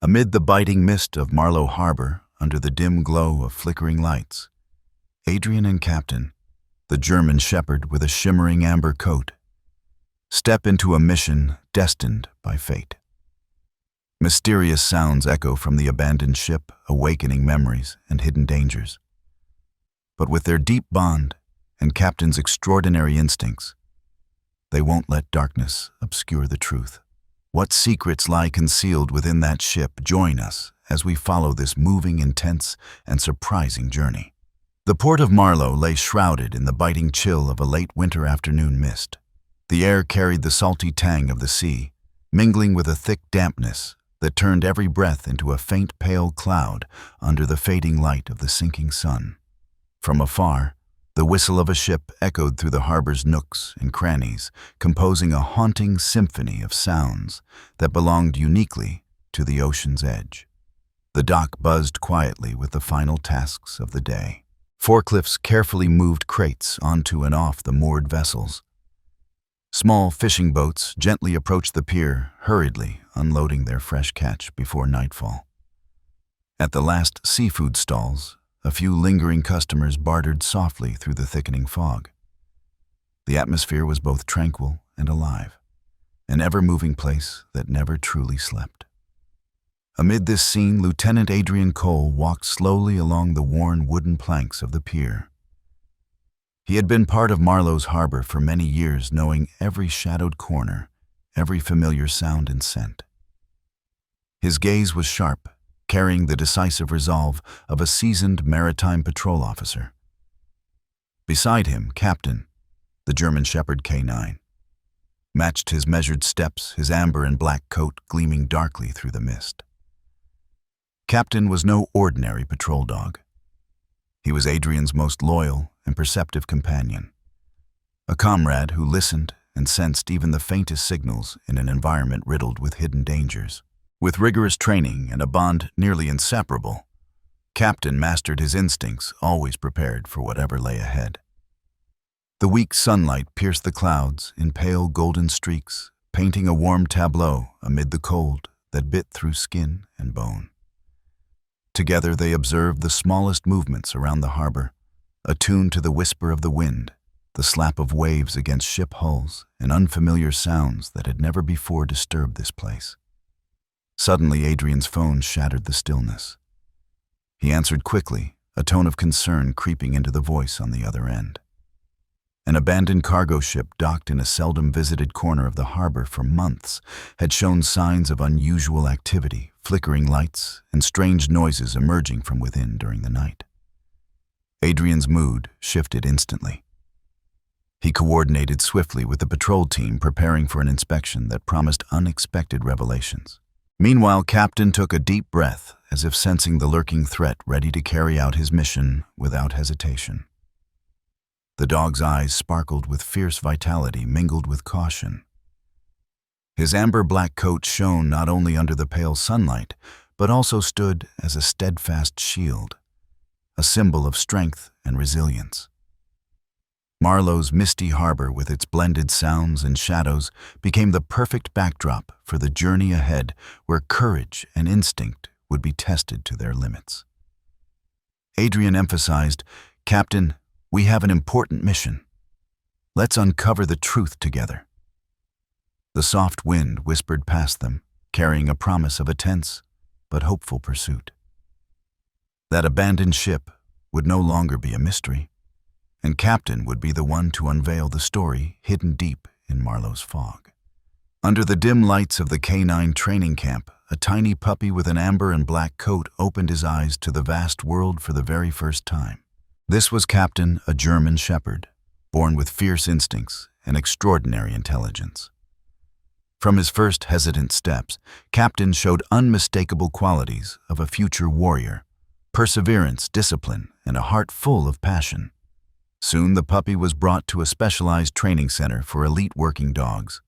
Amid the biting mist of Marlowe Harbor, under the dim glow of flickering lights, Adrian and Captain, the German shepherd with a shimmering amber coat, step into a mission destined by fate. Mysterious sounds echo from the abandoned ship, awakening memories and hidden dangers. But with their deep bond and Captain's extraordinary instincts, they won't let darkness obscure the truth. What secrets lie concealed within that ship? Join us as we follow this moving, intense, and surprising journey. The port of Marlowe lay shrouded in the biting chill of a late winter afternoon mist. The air carried the salty tang of the sea, mingling with a thick dampness that turned every breath into a faint pale cloud under the fading light of the sinking sun. From afar, the whistle of a ship echoed through the harbor's nooks and crannies, composing a haunting symphony of sounds that belonged uniquely to the ocean's edge. The dock buzzed quietly with the final tasks of the day. Forklifts carefully moved crates onto and off the moored vessels. Small fishing boats gently approached the pier, hurriedly unloading their fresh catch before nightfall. At the last seafood stalls, a few lingering customers bartered softly through the thickening fog. The atmosphere was both tranquil and alive, an ever-moving place that never truly slept. Amid this scene, Lieutenant Adrian Cole walked slowly along the worn wooden planks of the pier. He had been part of Marlowe's harbor for many years, knowing every shadowed corner, every familiar sound and scent. His gaze was sharp, carrying the decisive resolve of a seasoned maritime patrol officer. Beside him, Captain, the German Shepherd K9, matched his measured steps, his amber and black coat gleaming darkly through the mist. Captain was no ordinary patrol dog. He was Adrian's most loyal and perceptive companion, a comrade who listened and sensed even the faintest signals in an environment riddled with hidden dangers. With rigorous training and a bond nearly inseparable, Captain mastered his instincts, always prepared for whatever lay ahead. The weak sunlight pierced the clouds in pale golden streaks, painting a warm tableau amid the cold that bit through skin and bone. Together they observed the smallest movements around the harbor, attuned to the whisper of the wind, the slap of waves against ship hulls, and unfamiliar sounds that had never before disturbed this place. Suddenly, Adrian's phone shattered the stillness. He answered quickly, a tone of concern creeping into the voice on the other end. An abandoned cargo ship docked in a seldom visited corner of the harbor for months had shown signs of unusual activity, flickering lights and strange noises emerging from within during the night. Adrian's mood shifted instantly. He coordinated swiftly with the patrol team, preparing for an inspection that promised unexpected revelations. Meanwhile, Captain took a deep breath, as if sensing the lurking threat, ready to carry out his mission without hesitation. The dog's eyes sparkled with fierce vitality mingled with caution. His amber-black coat shone not only under the pale sunlight, but also stood as a steadfast shield, a symbol of strength and resilience. Marlowe's misty harbor, with its blended sounds and shadows, became the perfect backdrop for the journey ahead, where courage and instinct would be tested to their limits. Adrian emphasized, "Captain, we have an important mission. Let's uncover the truth together." The soft wind whispered past them, carrying a promise of a tense but hopeful pursuit. That abandoned ship would no longer be a mystery, and Captain would be the one to unveil the story hidden deep in Marlowe's fog. Under the dim lights of the K9 training camp, a tiny puppy with an amber and black coat opened his eyes to the vast world for the very first time. This was Captain, a German shepherd, born with fierce instincts and extraordinary intelligence. From his first hesitant steps, Captain showed unmistakable qualities of a future warrior: perseverance, discipline, and a heart full of passion. Soon the puppy was brought to a specialized training center for elite working dogs.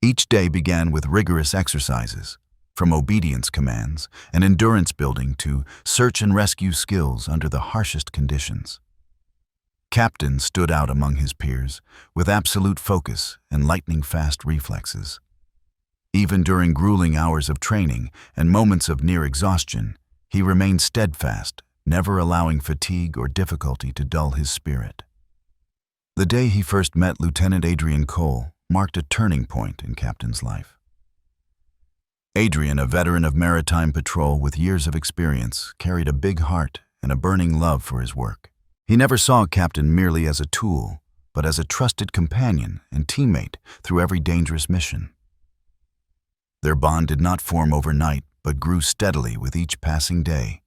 Each day began with rigorous exercises, from obedience commands and endurance building to search and rescue skills under the harshest conditions. Captain stood out among his peers with absolute focus and lightning-fast reflexes. Even during grueling hours of training and moments of near exhaustion, he remained steadfast, never allowing fatigue or difficulty to dull his spirit. The day he first met Lieutenant Adrian Cole marked a turning point in Captain's life. Adrian, a veteran of maritime patrol with years of experience, carried a big heart and a burning love for his work. He never saw Captain merely as a tool, but as a trusted companion and teammate through every dangerous mission. Their bond did not form overnight, but grew steadily with each passing day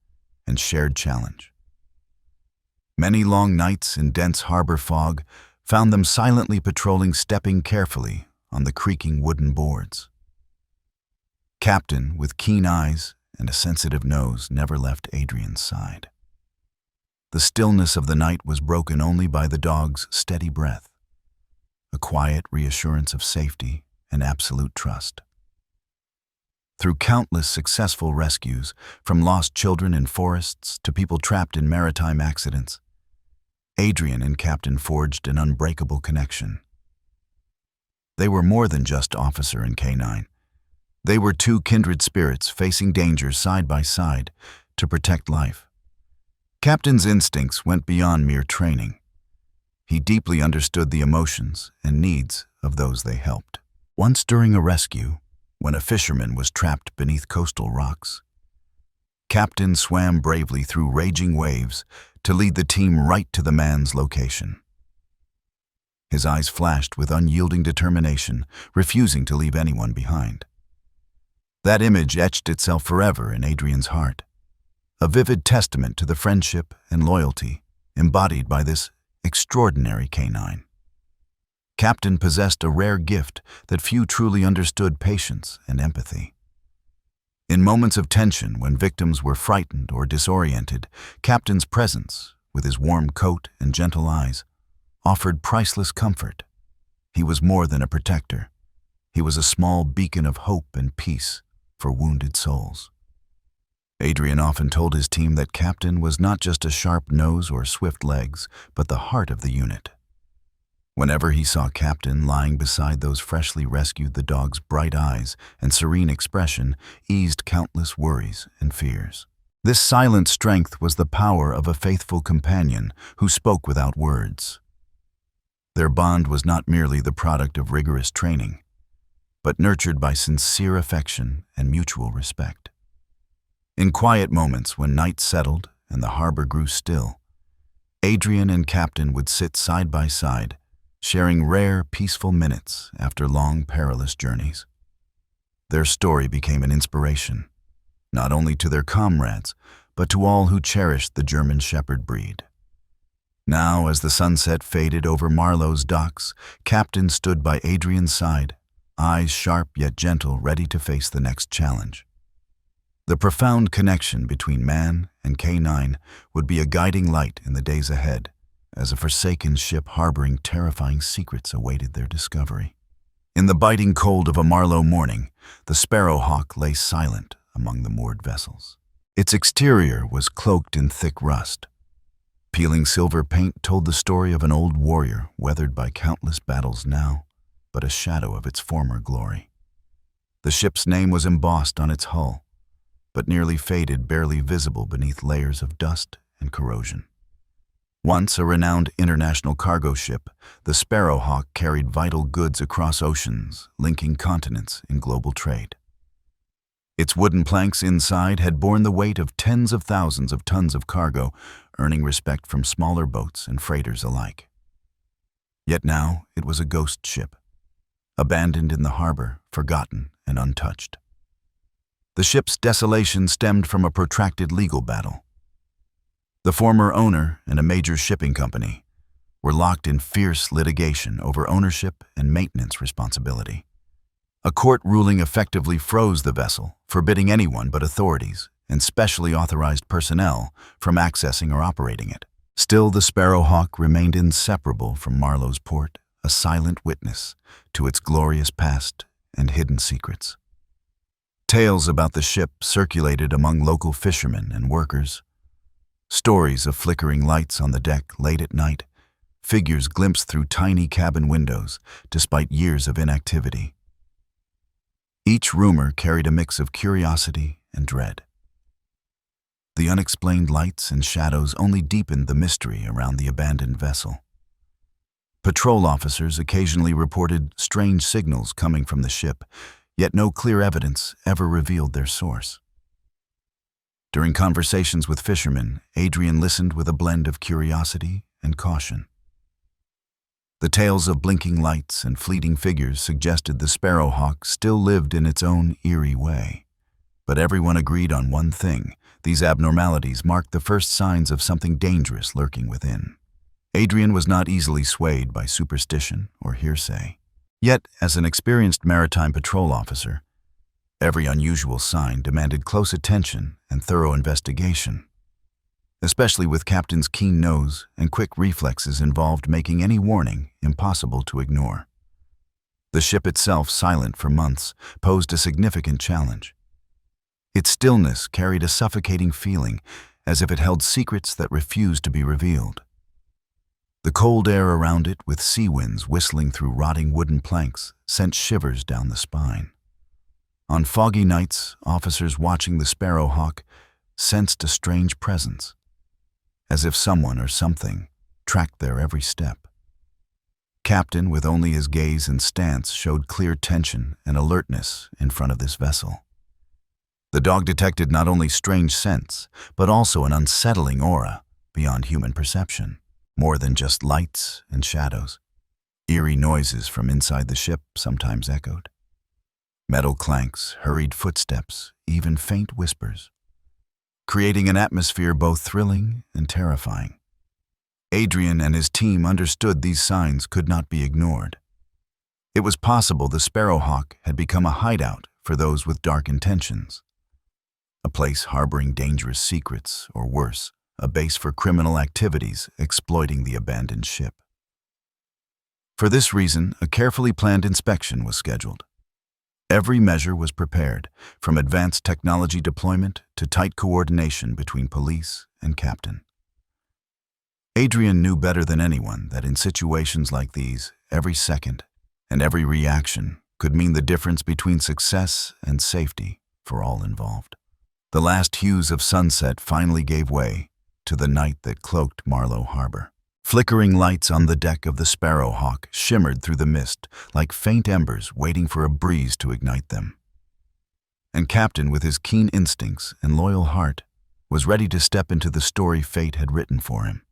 and shared challenge. Many long nights in dense harbor fog found them silently patrolling, stepping carefully on the creaking wooden boards. Captain, with keen eyes and a sensitive nose, never left Adrian's side. The stillness of the night was broken only by the dog's steady breath, a quiet reassurance of safety and absolute trust. Through countless successful rescues, from lost children in forests to people trapped in maritime accidents, Adrian and Captain forged an unbreakable connection. They were more than just officer and canine. They were two kindred spirits facing danger side by side to protect life. Captain's instincts went beyond mere training. He deeply understood the emotions and needs of those they helped. Once during a rescue, when a fisherman was trapped beneath coastal rocks, Captain swam bravely through raging waves to lead the team right to the man's location. His eyes flashed with unyielding determination, refusing to leave anyone behind. That image etched itself forever in Adrian's heart, a vivid testament to the friendship and loyalty embodied by this extraordinary canine. Captain possessed a rare gift that few truly understood: patience and empathy. In moments of tension, when victims were frightened or disoriented, Captain's presence, with his warm coat and gentle eyes, offered priceless comfort. He was more than a protector. He was a small beacon of hope and peace for wounded souls. Adrian often told his team that Captain was not just a sharp nose or swift legs, but the heart of the unit. Whenever he saw Captain lying beside those freshly rescued, the dog's bright eyes and serene expression eased countless worries and fears. This silent strength was the power of a faithful companion who spoke without words. Their bond was not merely the product of rigorous training, but nurtured by sincere affection and mutual respect. In quiet moments when night settled and the harbor grew still, Adrian and Captain would sit side by side, sharing rare, peaceful minutes after long, perilous journeys. Their story became an inspiration, not only to their comrades, but to all who cherished the German Shepherd breed. Now, as the sunset faded over Marlowe's docks, Captain stood by Adrian's side, eyes sharp yet gentle, ready to face the next challenge. The profound connection between man and canine would be a guiding light in the days ahead, as a forsaken ship harboring terrifying secrets awaited their discovery. In the biting cold of a Marlowe morning, the Sparrow Hawk lay silent among the moored vessels. Its exterior was cloaked in thick rust. Peeling silver paint told the story of an old warrior weathered by countless battles, now but a shadow of its former glory. The ship's name was embossed on its hull, but nearly faded, barely visible beneath layers of dust and corrosion. Once a renowned international cargo ship, the Sparrow Hawk carried vital goods across oceans, linking continents in global trade. Its wooden planks inside had borne the weight of tens of thousands of tons of cargo, earning respect from smaller boats and freighters alike. Yet now it was a ghost ship, abandoned in the harbor, forgotten and untouched. The ship's desolation stemmed from a protracted legal battle. The former owner and a major shipping company were locked in fierce litigation over ownership and maintenance responsibility. A court ruling effectively froze the vessel, forbidding anyone but authorities and specially authorized personnel from accessing or operating it. Still, the Sparrow Hawk remained inseparable from Marlowe's port, a silent witness to its glorious past and hidden secrets. Tales about the ship circulated among local fishermen and workers. Stories of flickering lights on the deck late at night, figures glimpsed through tiny cabin windows despite years of inactivity. Each rumor carried a mix of curiosity and dread. The unexplained lights and shadows only deepened the mystery around the abandoned vessel. Patrol officers occasionally reported strange signals coming from the ship, yet no clear evidence ever revealed their source. During conversations with fishermen, Adrian listened with a blend of curiosity and caution. The tales of blinking lights and fleeting figures suggested the Sparrow Hawk still lived in its own eerie way. But everyone agreed on one thing: these abnormalities marked the first signs of something dangerous lurking within. Adrian was not easily swayed by superstition or hearsay. Yet, as an experienced maritime patrol officer, every unusual sign demanded close attention and thorough investigation. Especially with Captain's keen nose and quick reflexes involved making any warning impossible to ignore. The ship itself, silent for months, posed a significant challenge. Its stillness carried a suffocating feeling, as if it held secrets that refused to be revealed. The cold air around it, with sea winds whistling through rotting wooden planks, sent shivers down the spine. On foggy nights, officers watching the Sparrow Hawk sensed a strange presence, as if someone or something tracked their every step. Captain, with only his gaze and stance, showed clear tension and alertness in front of this vessel. The dog detected not only strange scents, but also an unsettling aura beyond human perception. More than just lights and shadows. Eerie noises from inside the ship sometimes echoed. Metal clanks, hurried footsteps, even faint whispers, creating an atmosphere both thrilling and terrifying. Adrian and his team understood these signs could not be ignored. It was possible the Sparrow Hawk had become a hideout for those with dark intentions, a place harboring dangerous secrets, or worse, a base for criminal activities exploiting the abandoned ship. For this reason, a carefully planned inspection was scheduled. Every measure was prepared, from advanced technology deployment to tight coordination between police and captain. Adrian knew better than anyone that in situations like these, every second and every reaction could mean the difference between success and safety for all involved. The last hues of sunset finally gave way to the night that cloaked Marlowe Harbor. Flickering lights on the deck of the Sparrow Hawk shimmered through the mist like faint embers waiting for a breeze to ignite them. And Captain, with his keen instincts and loyal heart, was ready to step into the story fate had written for him,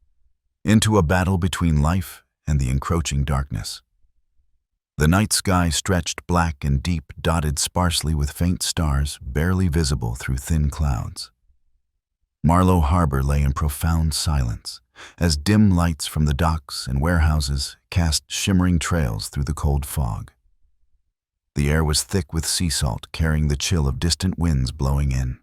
into a battle between life and the encroaching darkness. The night sky stretched black and deep, dotted sparsely with faint stars barely visible through thin clouds. Marlowe Harbor lay in profound silence, as dim lights from the docks and warehouses cast shimmering trails through the cold fog. The air was thick with sea salt, carrying the chill of distant winds blowing in.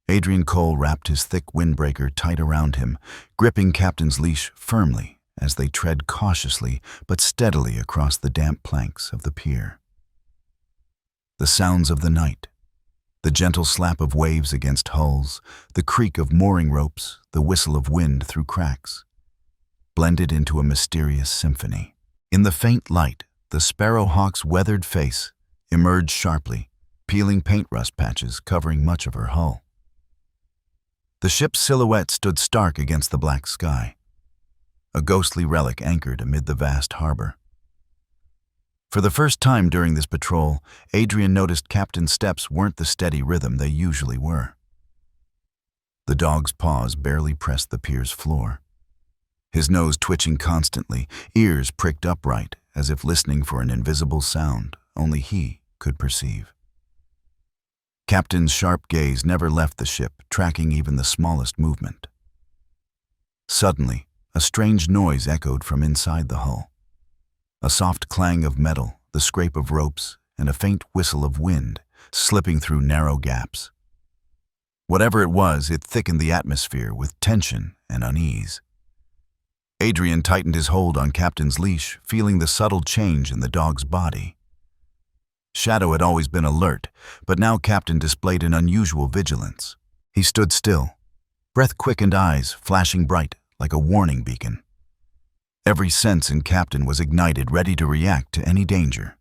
Adrian Cole wrapped his thick windbreaker tight around him, gripping Captain's leash firmly as they tread cautiously but steadily across the damp planks of the pier. The sounds of the night, the gentle slap of waves against hulls, the creak of mooring ropes, the whistle of wind through cracks, blended into a mysterious symphony. In the faint light, the Sparrow Hawk's weathered face emerged sharply, peeling paint rust patches covering much of her hull. The ship's silhouette stood stark against the black sky, a ghostly relic anchored amid the vast harbor. For the first time during this patrol, Adrian noticed Captain's steps weren't the steady rhythm they usually were. The dog's paws barely pressed the pier's floor, his nose twitching constantly, ears pricked upright as if listening for an invisible sound only he could perceive. Captain's sharp gaze never left the ship, tracking even the smallest movement. Suddenly, a strange noise echoed from inside the hull. A soft clang of metal, the scrape of ropes, and a faint whistle of wind slipping through narrow gaps. Whatever it was, it thickened the atmosphere with tension and unease. Adrian tightened his hold on Captain's leash, feeling the subtle change in the dog's body. Shadow had always been alert, but now Captain displayed an unusual vigilance. He stood still, breath-quickened eyes flashing bright like a warning beacon. Every sense in Captain was ignited, ready to react to any danger.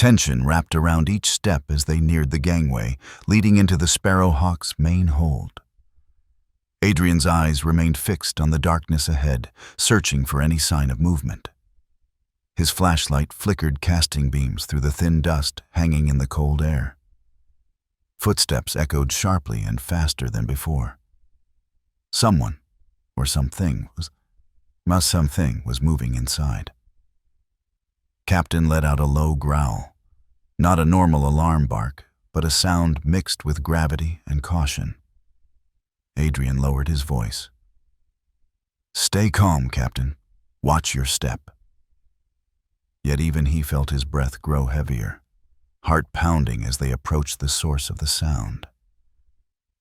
Tension wrapped around each step as they neared the gangway, leading into the Sparrow Hawk's main hold. Adrian's eyes remained fixed on the darkness ahead, searching for any sign of movement. His flashlight flickered casting beams through the thin dust hanging in the cold air. Footsteps echoed sharply and faster than before. Someone, or something, was moving inside. Captain let out a low growl, not a normal alarm bark, but a sound mixed with gravity and caution. Adrian lowered his voice. "Stay calm, Captain. Watch your step." Yet even he felt his breath grow heavier, heart pounding as they approached the source of the sound.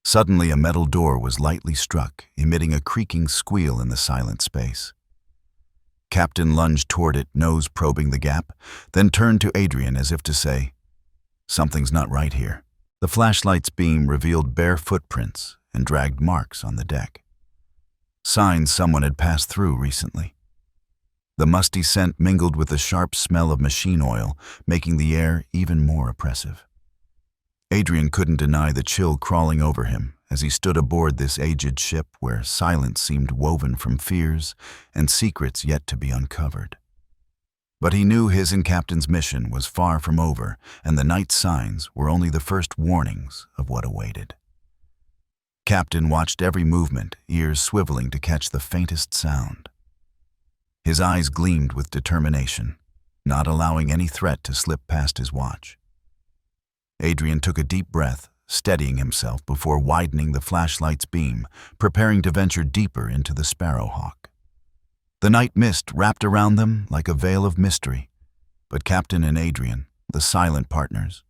Suddenly, a metal door was lightly struck, emitting a creaking squeal in the silent space. Captain lunged toward it, nose probing the gap, then turned to Adrian as if to say, "Something's not right here." The flashlight's beam revealed bare footprints and dragged marks on the deck. Signs someone had passed through recently. The musty scent mingled with the sharp smell of machine oil, making the air even more oppressive. Adrian couldn't deny the chill crawling over him as he stood aboard this aged ship where silence seemed woven from fears and secrets yet to be uncovered. But he knew his and Captain's mission was far from over, and the night signs were only the first warnings of what awaited. Captain watched every movement, ears swiveling to catch the faintest sound. His eyes gleamed with determination, not allowing any threat to slip past his watch. Adrian took a deep breath, steadying himself before widening the flashlight's beam, preparing to venture deeper into the Sparrow Hawk. The night mist wrapped around them like a veil of mystery, but Captain and Adrian, the silent partners,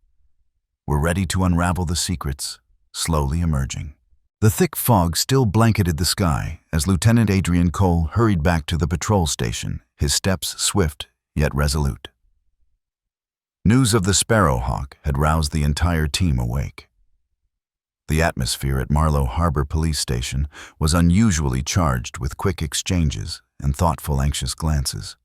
were ready to unravel the secrets slowly emerging. The thick fog still blanketed the sky as Lieutenant Adrian Cole hurried back to the patrol station, his steps swift yet resolute. News of the Sparrow Hawk had roused the entire team awake. The atmosphere at Marlowe Harbor Police Station was unusually charged with quick exchanges and thoughtful, anxious glances.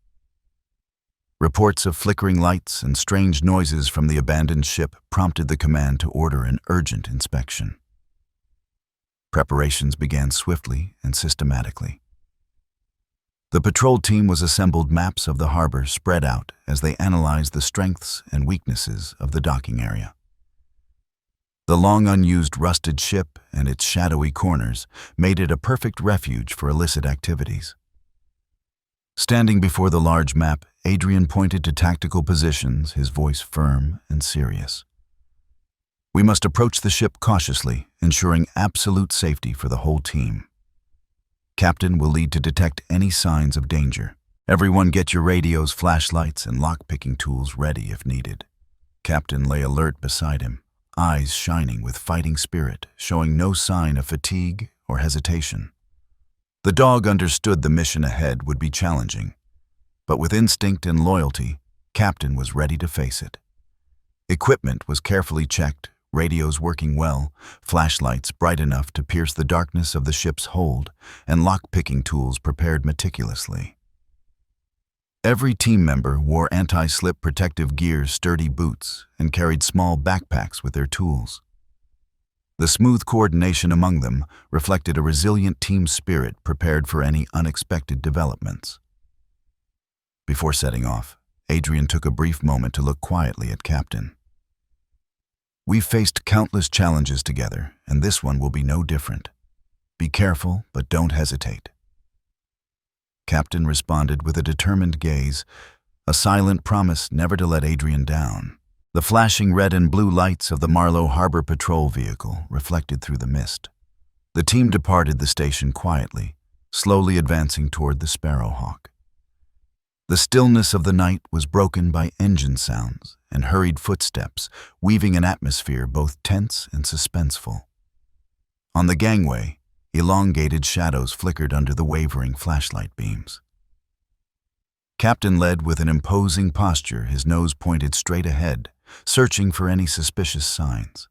Reports of flickering lights and strange noises from the abandoned ship prompted the command to order an urgent inspection. Preparations began swiftly and systematically. The patrol team was assembled, maps of the harbor spread out as they analyzed the strengths and weaknesses of the docking area. The long unused rusted ship and its shadowy corners made it a perfect refuge for illicit activities. Standing before the large map, Adrian pointed to tactical positions, his voice firm and serious. "We must approach the ship cautiously, ensuring absolute safety for the whole team. Captain will lead to detect any signs of danger. Everyone get your radios, flashlights, and lock-picking tools ready if needed." Captain lay alert beside him, eyes shining with fighting spirit, showing no sign of fatigue or hesitation. The dog understood the mission ahead would be challenging, but with instinct and loyalty, Captain was ready to face it. Equipment was carefully checked, radios working well, flashlights bright enough to pierce the darkness of the ship's hold, and lock-picking tools prepared meticulously. Every team member wore anti-slip protective gear, sturdy boots, and carried small backpacks with their tools. The smooth coordination among them reflected a resilient team spirit prepared for any unexpected developments. Before setting off, Adrian took a brief moment to look quietly at Captain. "We've faced countless challenges together, and this one will be no different. Be careful, but don't hesitate." Captain responded with a determined gaze, a silent promise never to let Adrian down. The flashing red and blue lights of the Marlowe Harbor patrol vehicle reflected through the mist. The team departed the station quietly, slowly advancing toward the Sparrow Hawk. The stillness of the night was broken by engine sounds and hurried footsteps, weaving an atmosphere both tense and suspenseful. On the gangway, elongated shadows flickered under the wavering flashlight beams. Captain led with an imposing posture, his nose pointed straight ahead, searching for any suspicious signs.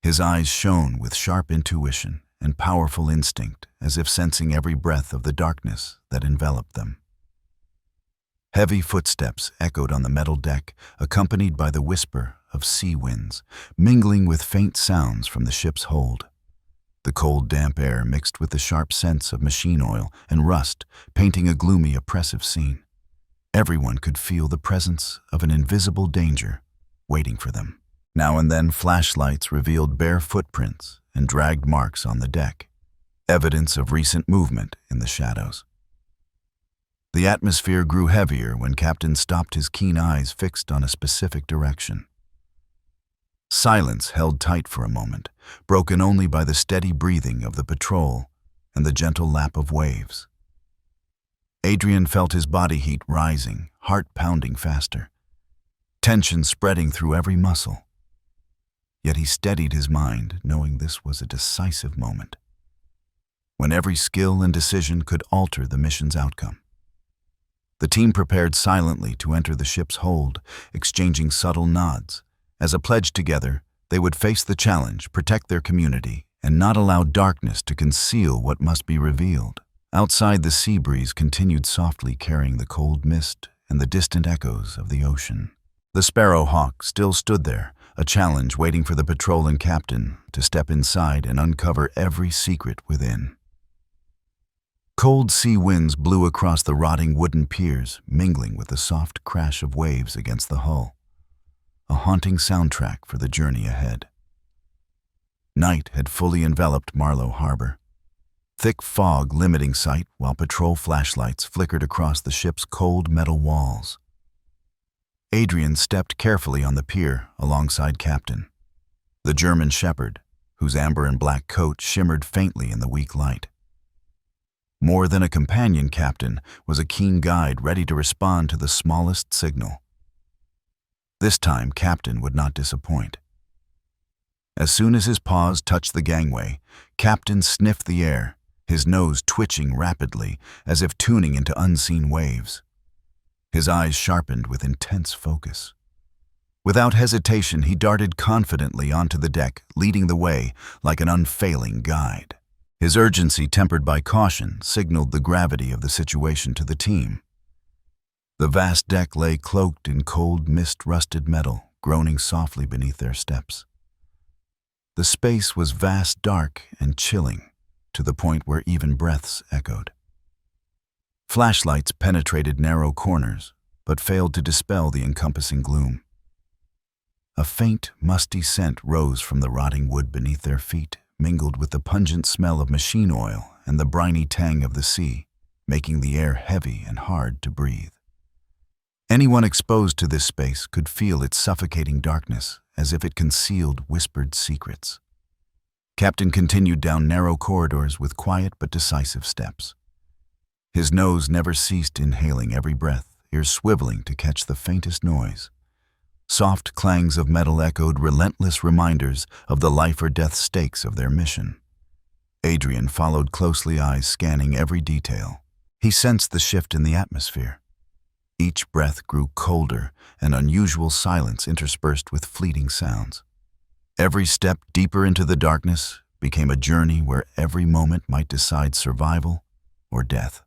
His eyes shone with sharp intuition and powerful instinct, as if sensing every breath of the darkness that enveloped them. Heavy footsteps echoed on the metal deck, accompanied by the whisper of sea winds, mingling with faint sounds from the ship's hold. The cold, damp air mixed with the sharp scents of machine oil and rust, painting a gloomy, oppressive scene. Everyone could feel the presence of an invisible danger waiting for them. Now and then, flashlights revealed bare footprints and dragged marks on the deck, evidence of recent movement in the shadows. The atmosphere grew heavier when Captain stopped, his keen eyes fixed on a specific direction. Silence held tight for a moment, broken only by the steady breathing of the patrol and the gentle lap of waves. Adrian felt his body heat rising, heart pounding faster, tension spreading through every muscle. Yet he steadied his mind, knowing this was a decisive moment, when every skill and decision could alter the mission's outcome. The team prepared silently to enter the ship's hold, exchanging subtle nods. As a pledge together, they would face the challenge, protect their community, and not allow darkness to conceal what must be revealed. Outside, the sea breeze continued softly, carrying the cold mist and the distant echoes of the ocean. The Sparrow Hawk still stood there, a challenge waiting for the patrol and captain to step inside and uncover every secret within. Cold sea winds blew across the rotting wooden piers, mingling with the soft crash of waves against the hull, a haunting soundtrack for the journey ahead. Night had fully enveloped Marlowe Harbor, thick fog limiting sight while patrol flashlights flickered across the ship's cold metal walls. Adrian stepped carefully on the pier alongside Captain, the German shepherd, whose amber and black coat shimmered faintly in the weak light. More than a companion, Captain was a keen guide ready to respond to the smallest signal. This time, Captain would not disappoint. As soon as his paws touched the gangway, Captain sniffed the air, his nose twitching rapidly as if tuning into unseen waves. His eyes sharpened with intense focus. Without hesitation, he darted confidently onto the deck, leading the way like an unfailing guide. His urgency, tempered by caution, signaled the gravity of the situation to the team. The vast deck lay cloaked in cold mist-rusted metal, groaning softly beneath their steps. The space was vast, dark, and chilling, to the point where even breaths echoed. Flashlights penetrated narrow corners, but failed to dispel the encompassing gloom. A faint, musty scent rose from the rotting wood beneath their feet, mingled with the pungent smell of machine oil and the briny tang of the sea, making the air heavy and hard to breathe. Anyone exposed to this space could feel its suffocating darkness, as if it concealed whispered secrets. Captain continued down narrow corridors with quiet but decisive steps. His nose never ceased inhaling every breath, ears swiveling to catch the faintest noise. Soft clangs of metal echoed relentless reminders of the life-or-death stakes of their mission. Adrian followed closely, eyes scanning every detail. He sensed the shift in the atmosphere. Each breath grew colder, an unusual silence interspersed with fleeting sounds. Every step deeper into the darkness became a journey where every moment might decide survival or death.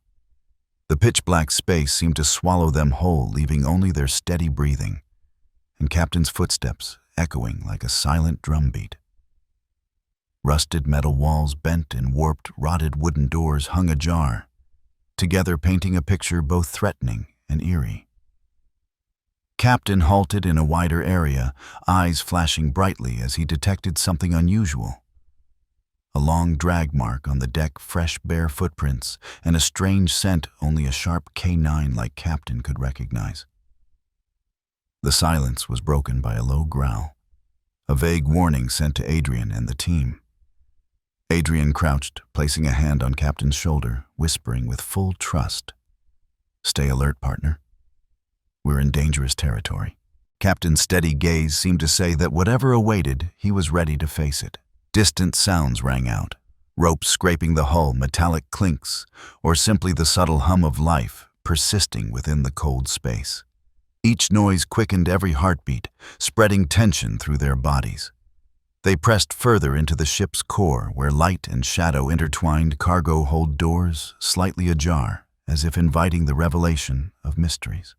The pitch-black space seemed to swallow them whole, leaving only their steady breathing, and Captain's footsteps echoing like a silent drumbeat. Rusted metal walls, bent and warped, rotted wooden doors hung ajar, together painting a picture both threatening and eerie. Captain halted in a wider area, eyes flashing brightly as he detected something unusual. A long drag mark on the deck, fresh bare footprints, and a strange scent only a sharp canine like Captain could recognize. The silence was broken by a low growl, a vague warning sent to Adrian and the team. Adrian crouched, placing a hand on Captain's shoulder, whispering with full trust, "Stay alert, partner. We're in dangerous territory." Captain's steady gaze seemed to say that whatever awaited, he was ready to face it. Distant sounds rang out, ropes scraping the hull, metallic clinks, or simply the subtle hum of life persisting within the cold space. Each noise quickened every heartbeat, spreading tension through their bodies. They pressed further into the ship's core, where light and shadow intertwined, cargo hold doors slightly ajar, as if inviting the revelation of mysteries.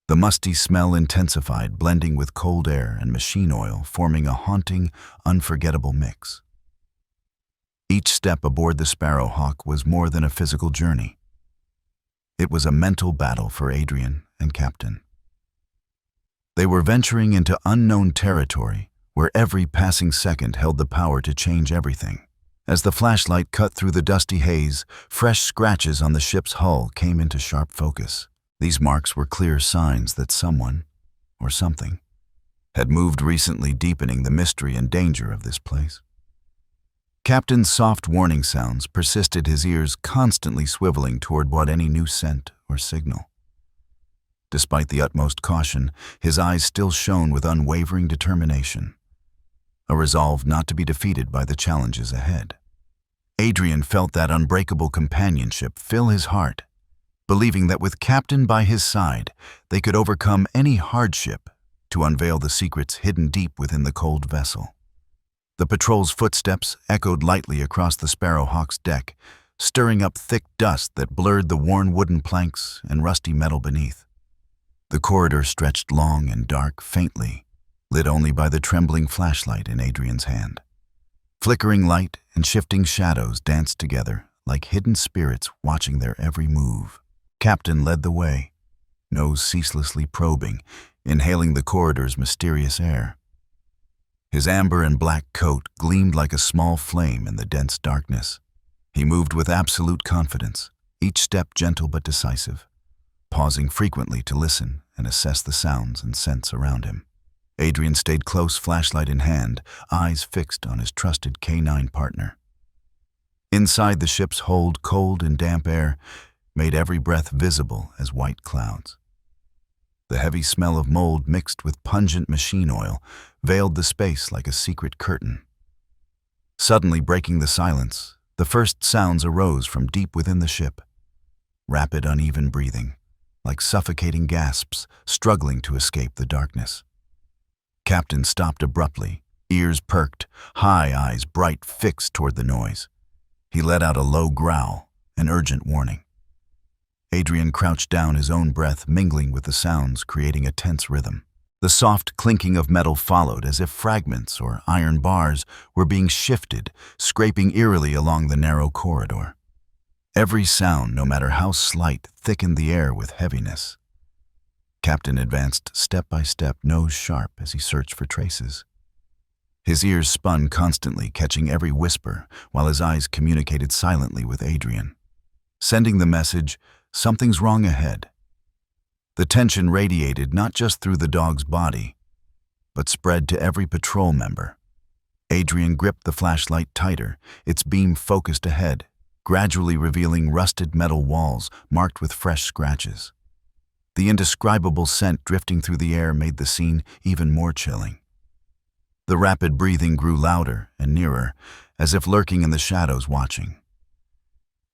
The musty smell intensified, blending with cold air and machine oil, forming a haunting, unforgettable mix. Each step aboard the Sparrow Hawk was more than a physical journey. It was a mental battle for Adrian and Captain. They were venturing into unknown territory, where every passing second held the power to change everything. As the flashlight cut through the dusty haze, fresh scratches on the ship's hull came into sharp focus. These marks were clear signs that someone, or something, had moved recently, deepening the mystery and danger of this place. Captain's soft warning sounds persisted, his ears constantly swiveling toward any new scent or signal. Despite the utmost caution, his eyes still shone with unwavering determination, a resolve not to be defeated by the challenges ahead. Adrian felt that unbreakable companionship fill his heart, believing that with Captain by his side, they could overcome any hardship to unveil the secrets hidden deep within the cold vessel. The patrol's footsteps echoed lightly across the Sparrow Hawk's deck, stirring up thick dust that blurred the worn wooden planks and rusty metal beneath. The corridor stretched long and dark, faintly, lit only by the trembling flashlight in Adrian's hand. Flickering light and shifting shadows danced together like hidden spirits watching their every move. Captain led the way, nose ceaselessly probing, inhaling the corridor's mysterious air. His amber and black coat gleamed like a small flame in the dense darkness. He moved with absolute confidence, each step gentle but decisive, pausing frequently to listen and assess the sounds and scents around him. Adrian stayed close, flashlight in hand, eyes fixed on his trusted K9 partner. Inside the ship's hold, cold and damp air made every breath visible as white clouds. The heavy smell of mold mixed with pungent machine oil veiled the space like a secret curtain. Suddenly breaking the silence, the first sounds arose from deep within the ship. Rapid, uneven breathing, like suffocating gasps struggling to escape the darkness. Captain stopped abruptly, ears perked, high eyes bright fixed toward the noise. He let out a low growl, an urgent warning. Adrian crouched down, his own breath mingling with the sounds, creating a tense rhythm. The soft clinking of metal followed, as if fragments or iron bars were being shifted, scraping eerily along the narrow corridor. Every sound, no matter how slight, thickened the air with heaviness. Captain advanced step by step, nose sharp as he searched for traces. His ears spun constantly, catching every whisper, while his eyes communicated silently with Adrian, sending the message, "Something's wrong ahead." The tension radiated not just through the dog's body, but spread to every patrol member. Adrian gripped the flashlight tighter, its beam focused ahead, gradually revealing rusted metal walls marked with fresh scratches. The indescribable scent drifting through the air made the scene even more chilling. The rapid breathing grew louder and nearer, as if lurking in the shadows watching.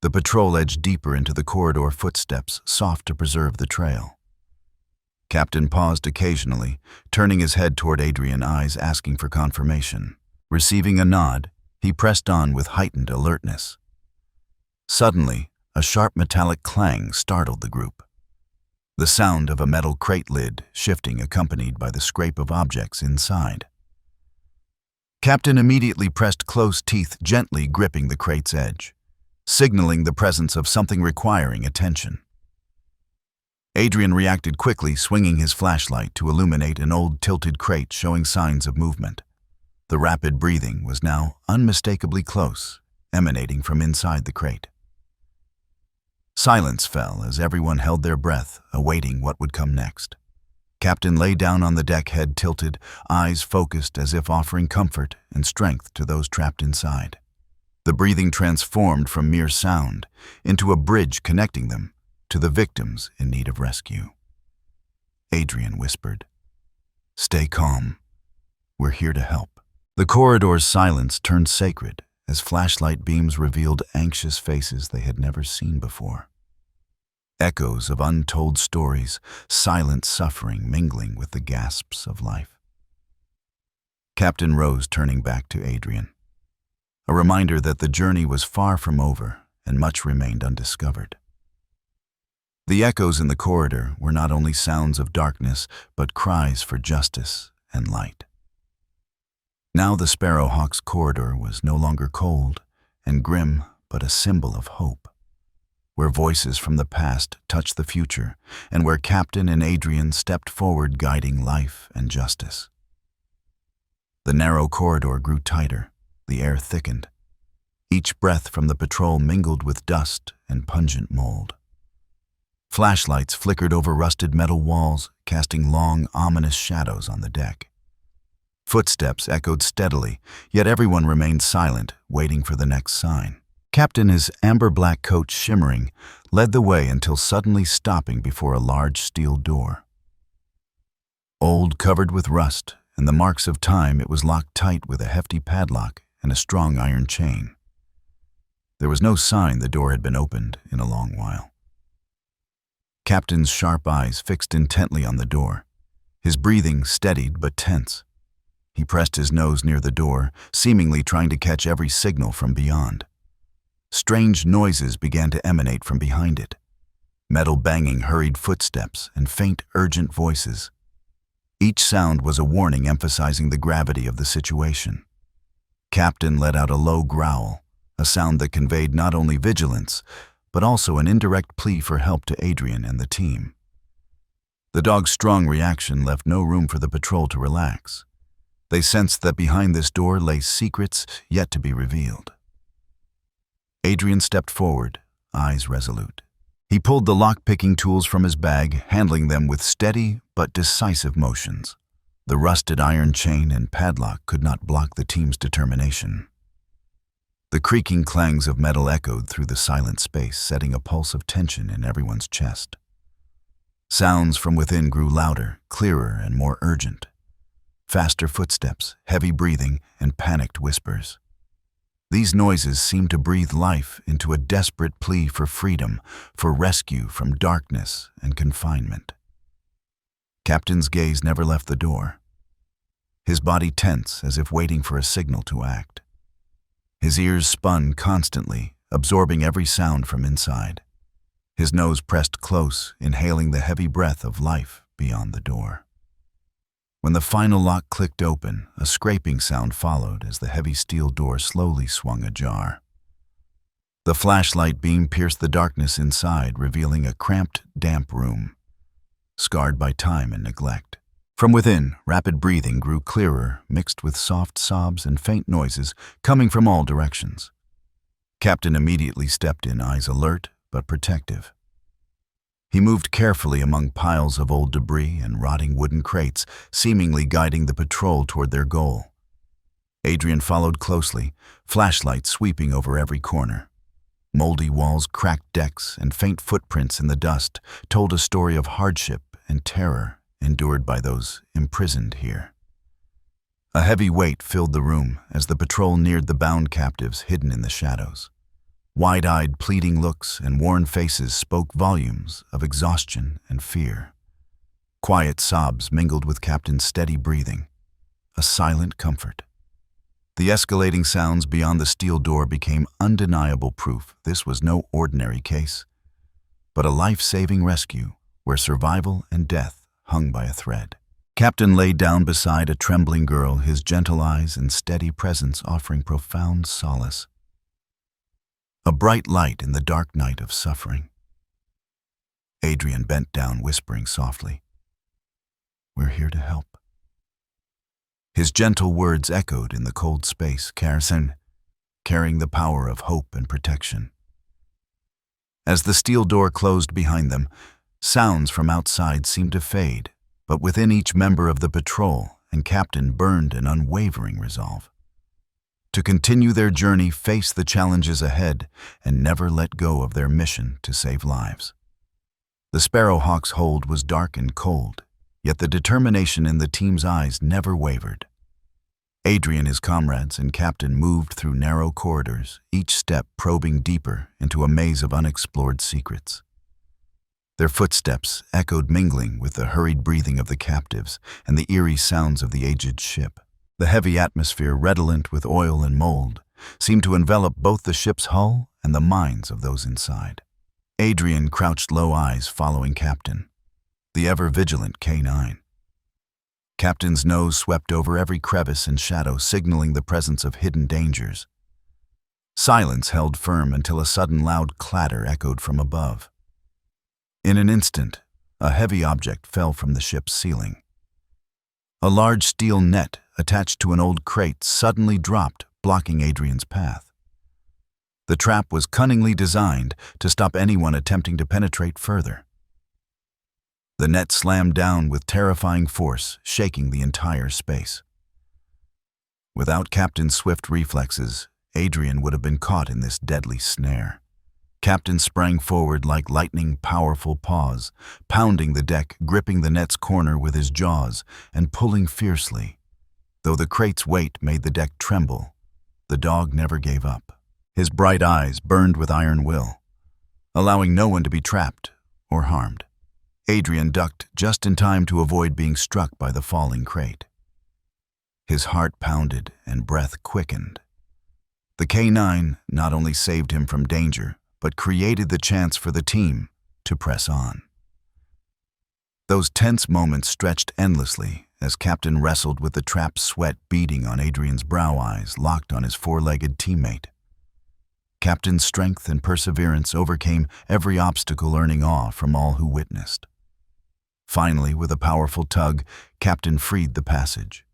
The patrol edged deeper into the corridor, footsteps soft to preserve the trail. Captain paused occasionally, turning his head toward Adrian, eyes asking for confirmation. Receiving a nod, he pressed on with heightened alertness. Suddenly, a sharp metallic clang startled the group. The sound of a metal crate lid shifting, accompanied by the scrape of objects inside. Captain immediately pressed close, teeth gently gripping the crate's edge, signaling the presence of something requiring attention. Adrian reacted quickly, swinging his flashlight to illuminate an old tilted crate showing signs of movement. The rapid breathing was now unmistakably close, emanating from inside the crate. Silence fell as everyone held their breath, awaiting what would come next. Captain lay down on the deck, head tilted, eyes focused as if offering comfort and strength to those trapped inside. The breathing transformed from mere sound into a bridge connecting them to the victims in need of rescue. Adrian whispered, "Stay calm. We're here to help." The corridor's silence turned sacred as flashlight beams revealed anxious faces they had never seen before. Echoes of untold stories, silent suffering mingling with the gasps of life. Captain rose, turning back to Adrian, a reminder that the journey was far from over and much remained undiscovered. The echoes in the corridor were not only sounds of darkness, but cries for justice and light. Now the Sparrow Hawk's corridor was no longer cold and grim, but a symbol of hope, where voices from the past touched the future, and where Captain and Adrian stepped forward guiding life and justice. The narrow corridor grew tighter, the air thickened. Each breath from the patrol mingled with dust and pungent mold. Flashlights flickered over rusted metal walls, casting long, ominous shadows on the deck. Footsteps echoed steadily, yet everyone remained silent, waiting for the next sign. Captain, his amber-black coat shimmering, led the way until suddenly stopping before a large steel door. Old, covered with rust and the marks of time, it was locked tight with a hefty padlock and a strong iron chain. There was no sign the door had been opened in a long while. Captain's sharp eyes fixed intently on the door, his breathing steadied but tense. He pressed his nose near the door, seemingly trying to catch every signal from beyond. Strange noises began to emanate from behind it. Metal banging, hurried footsteps, and faint, urgent voices. Each sound was a warning emphasizing the gravity of the situation. Captain let out a low growl, a sound that conveyed not only vigilance, but also an indirect plea for help to Adrian and the team. The dog's strong reaction left no room for the patrol to relax. They sensed that behind this door lay secrets yet to be revealed. Adrian stepped forward, eyes resolute. He pulled the lock-picking tools from his bag, handling them with steady but decisive motions. The rusted iron chain and padlock could not block the team's determination. The creaking clangs of metal echoed through the silent space, setting a pulse of tension in everyone's chest. Sounds from within grew louder, clearer, and more urgent. Faster footsteps, heavy breathing, and panicked whispers. These noises seemed to breathe life into a desperate plea for freedom, for rescue from darkness and confinement. Captain's gaze never left the door, his body tense as if waiting for a signal to act. His ears spun constantly, absorbing every sound from inside. His nose pressed close, inhaling the heavy breath of life beyond the door. When the final lock clicked open, a scraping sound followed as the heavy steel door slowly swung ajar. The flashlight beam pierced the darkness inside, revealing a cramped, damp room, scarred by time and neglect. From within, rapid breathing grew clearer, mixed with soft sobs and faint noises coming from all directions. Captain immediately stepped in, eyes alert but protective. He moved carefully among piles of old debris and rotting wooden crates, seemingly guiding the patrol toward their goal. Adrian followed closely, flashlights sweeping over every corner. Moldy walls, cracked decks, and faint footprints in the dust told a story of hardship and terror endured by those imprisoned here. A heavy weight filled the room as the patrol neared the bound captives hidden in the shadows. Wide-eyed, pleading looks and worn faces spoke volumes of exhaustion and fear. Quiet sobs mingled with Captain's steady breathing, a silent comfort. The escalating sounds beyond the steel door became undeniable proof this was no ordinary case, but a life-saving rescue where survival and death hung by a thread. Captain lay down beside a trembling girl, his gentle eyes and steady presence offering profound solace. A bright light in the dark night of suffering. Adrian bent down, whispering softly, "We're here to help." His gentle words echoed in the cold space, carrying the power of hope and protection. As the steel door closed behind them, sounds from outside seemed to fade, but within each member of the patrol and Captain burned an unwavering resolve. To continue their journey, face the challenges ahead, and never let go of their mission to save lives. The Sparrow Hawk's hold was dark and cold, yet the determination in the team's eyes never wavered. Adrian, his comrades, and Captain moved through narrow corridors, each step probing deeper into a maze of unexplored secrets. Their footsteps echoed, mingling with the hurried breathing of the captives and the eerie sounds of the aged ship. The heavy atmosphere, redolent with oil and mold, seemed to envelop both the ship's hull and the minds of those inside. Adrian crouched low, eyes following Captain, the ever-vigilant K9. Captain's nose swept over every crevice and shadow, signaling the presence of hidden dangers. Silence held firm until a sudden loud clatter echoed from above. In an instant, a heavy object fell from the ship's ceiling. A large steel net attached to an old crate suddenly dropped, blocking Adrian's path. The trap was cunningly designed to stop anyone attempting to penetrate further. The net slammed down with terrifying force, shaking the entire space. Without Captain's swift reflexes, Adrian would have been caught in this deadly snare. Captain sprang forward like lightning, powerful paws, pounding the deck, gripping the net's corner with his jaws, and pulling fiercely. Though the crate's weight made the deck tremble, the dog never gave up. His bright eyes burned with iron will, allowing no one to be trapped or harmed. Adrian ducked just in time to avoid being struck by the falling crate. His heart pounded and breath quickened. The K9 not only saved him from danger, but created the chance for the team to press on. Those tense moments stretched endlessly as Captain wrestled with the trap, sweat beading on Adrian's brow, eyes locked on his four-legged teammate. Captain's strength and perseverance overcame every obstacle, earning awe from all who witnessed. Finally, with a powerful tug, Captain freed the passage.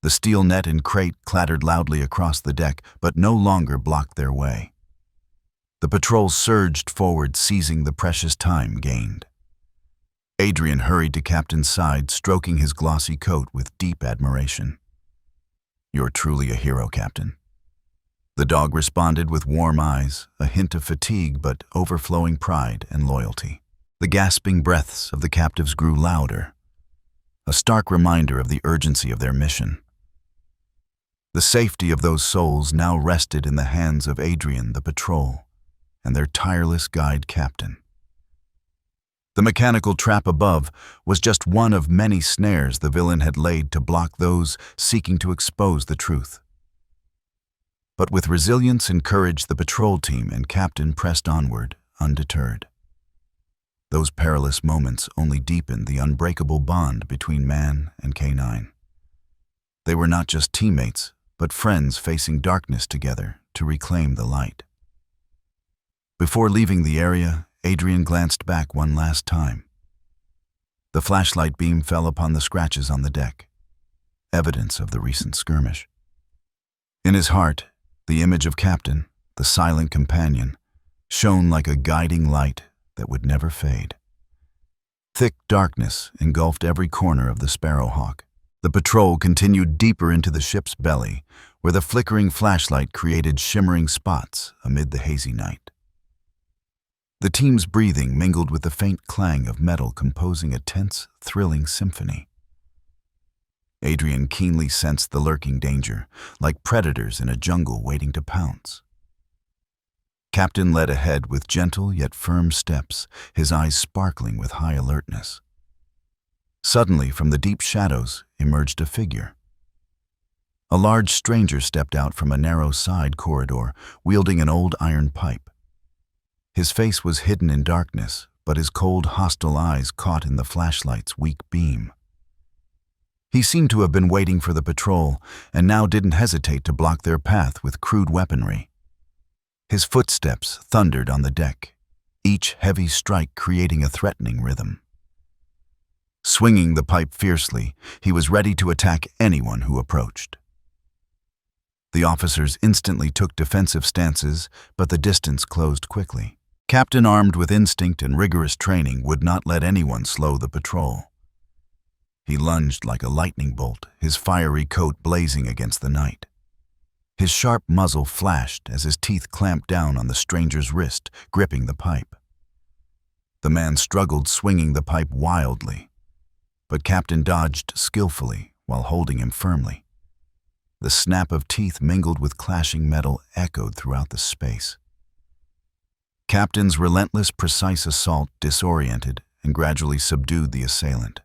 The steel net and crate clattered loudly across the deck, but no longer blocked their way. The patrol surged forward, seizing the precious time gained. Adrian hurried to Captain's side, stroking his glossy coat with deep admiration. "You're truly a hero, Captain." The dog responded with warm eyes, a hint of fatigue but overflowing pride and loyalty. The gasping breaths of the captives grew louder, a stark reminder of the urgency of their mission. The safety of those souls now rested in the hands of Adrian, the patrol, and their tireless guide, Captain. The mechanical trap above was just one of many snares the villain had laid to block those seeking to expose the truth. But with resilience and courage, the patrol team and Captain pressed onward, undeterred. Those perilous moments only deepened the unbreakable bond between man and K9. They were not just teammates, but friends facing darkness together to reclaim the light. Before leaving the area, Adrian glanced back one last time. The flashlight beam fell upon the scratches on the deck, evidence of the recent skirmish. In his heart, the image of Captain, the silent companion, shone like a guiding light that would never fade. Thick darkness engulfed every corner of the Sparrow Hawk. The patrol continued deeper into the ship's belly, where the flickering flashlight created shimmering spots amid the hazy night. The team's breathing mingled with the faint clang of metal, composing a tense, thrilling symphony. Adrian keenly sensed the lurking danger, like predators in a jungle waiting to pounce. Captain led ahead with gentle yet firm steps, his eyes sparkling with high alertness. Suddenly, from the deep shadows, emerged a figure. A large stranger stepped out from a narrow side corridor, wielding an old iron pipe. His face was hidden in darkness, but his cold, hostile eyes caught in the flashlight's weak beam. He seemed to have been waiting for the patrol, and now didn't hesitate to block their path with crude weaponry. His footsteps thundered on the deck, each heavy strike creating a threatening rhythm. Swinging the pipe fiercely, he was ready to attack anyone who approached. The officers instantly took defensive stances, but the distance closed quickly. Captain, armed with instinct and rigorous training, would not let anyone slow the patrol. He lunged like a lightning bolt, his fiery coat blazing against the night. His sharp muzzle flashed as his teeth clamped down on the stranger's wrist, gripping the pipe. The man struggled, swinging the pipe wildly, but Captain dodged skillfully while holding him firmly. The snap of teeth mingled with clashing metal echoed throughout the space. Captain's relentless, precise assault disoriented and gradually subdued the assailant.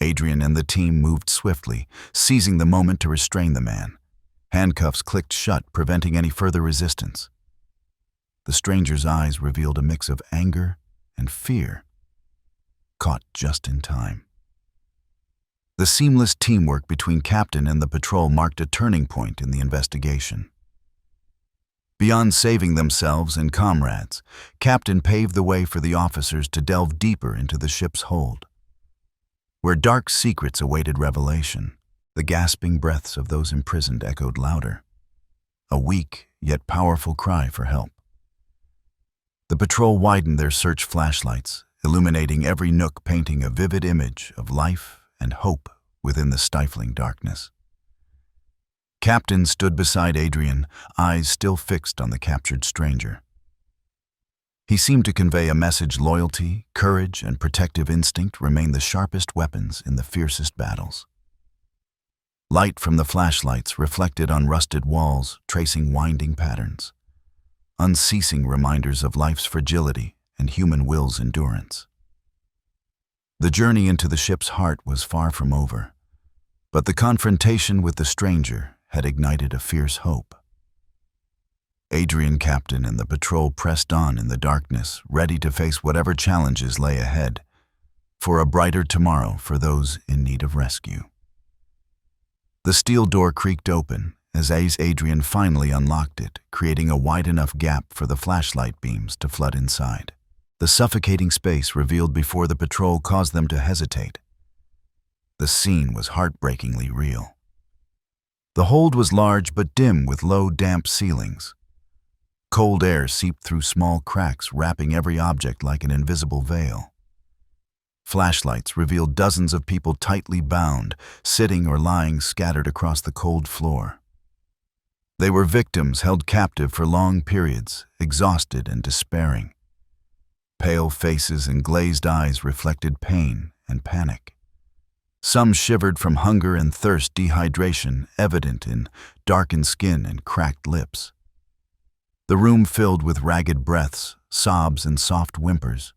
Adrian and the team moved swiftly, seizing the moment to restrain the man. Handcuffs clicked shut, preventing any further resistance. the stranger's eyes revealed a mix of anger and fear, caught just in time. The seamless teamwork between Captain and the patrol marked a turning point in the investigation. Beyond saving themselves and comrades, Captain paved the way for the officers to delve deeper into the ship's hold, where dark secrets awaited revelation. The gasping breaths of those imprisoned echoed louder, a weak yet powerful cry for help. The patrol widened their search flashlights, illuminating every nook, painting a vivid image of life and hope within the stifling darkness. Captain stood beside Adrian, eyes still fixed on the captured stranger. He seemed to convey a message: loyalty, courage, and protective instinct remain the sharpest weapons in the fiercest battles. Light from the flashlights reflected on rusted walls, tracing winding patterns, unceasing reminders of life's fragility and human will's endurance. The journey into the ship's heart was far from over, but the confrontation with the stranger had ignited a fierce hope. Adrian, Captain, and the patrol pressed on in the darkness, ready to face whatever challenges lay ahead, for a brighter tomorrow for those in need of rescue. The steel door creaked open as Adrian finally unlocked it, creating a wide enough gap for the flashlight beams to flood inside. The suffocating space revealed before the patrol caused them to hesitate. The scene was heartbreakingly real. The hold was large but dim, with low, damp ceilings. Cold air seeped through small cracks, wrapping every object like an invisible veil. Flashlights revealed dozens of people tightly bound, sitting or lying scattered across the cold floor. They were victims held captive for long periods, exhausted and despairing. Pale faces and glazed eyes reflected pain and panic. Some shivered from hunger and thirst, dehydration evident in darkened skin and cracked lips. The room filled with ragged breaths, sobs, and soft whimpers,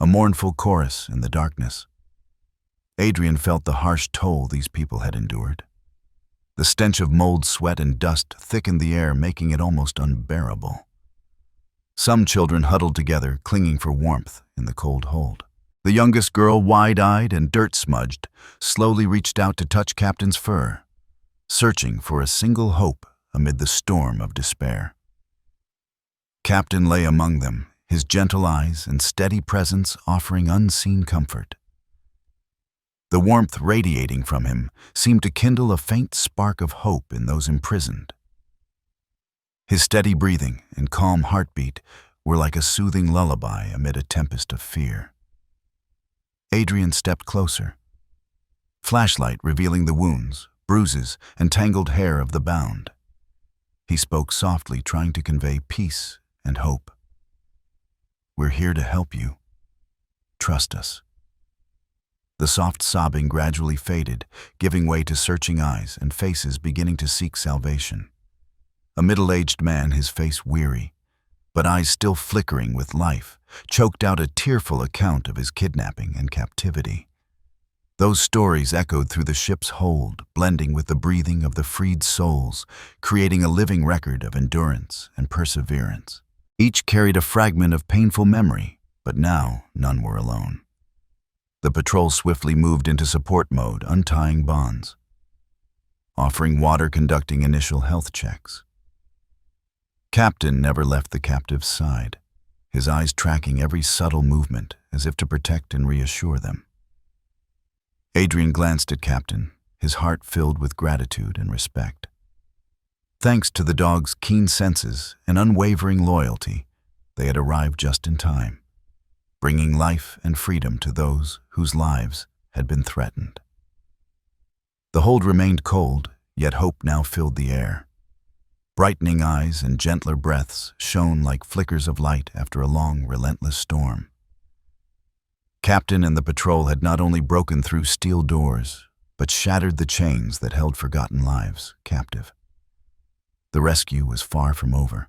a mournful chorus in the darkness. Adrian felt the harsh toll these people had endured. The stench of mold, sweat, and dust thickened the air, making it almost unbearable. Some children huddled together, clinging for warmth in the cold hold. The youngest girl, wide-eyed and dirt-smudged, slowly reached out to touch Captain's fur, searching for a single hope amid the storm of despair. Captain lay among them, his gentle eyes and steady presence offering unseen comfort. The warmth radiating from him seemed to kindle a faint spark of hope in those imprisoned. His steady breathing and calm heartbeat were like a soothing lullaby amid a tempest of fear. Adrian stepped closer, flashlight revealing the wounds, bruises, and tangled hair of the bound. He spoke softly, trying to convey peace and hope. "We're here to help you. Trust us." The soft sobbing gradually faded, giving way to searching eyes and faces beginning to seek salvation. A middle-aged man, his face weary, but eyes still flickering with life, choked out a tearful account of his kidnapping and captivity. Those stories echoed through the ship's hold, blending with the breathing of the freed souls, creating a living record of endurance and perseverance. Each carried a fragment of painful memory, but now none were alone. The patrol swiftly moved into support mode, untying bonds, offering water, conducting initial health checks. Captain never left the captive's side, his eyes tracking every subtle movement as if to protect and reassure them. Adrian glanced at Captain, his heart filled with gratitude and respect. Thanks to the dog's keen senses and unwavering loyalty, they had arrived just in time, bringing life and freedom to those whose lives had been threatened. The hold remained cold, yet hope now filled the air. Brightening eyes and gentler breaths shone like flickers of light after a long, relentless storm. Captain and the patrol had not only broken through steel doors, but shattered the chains that held forgotten lives captive. The rescue was far from over.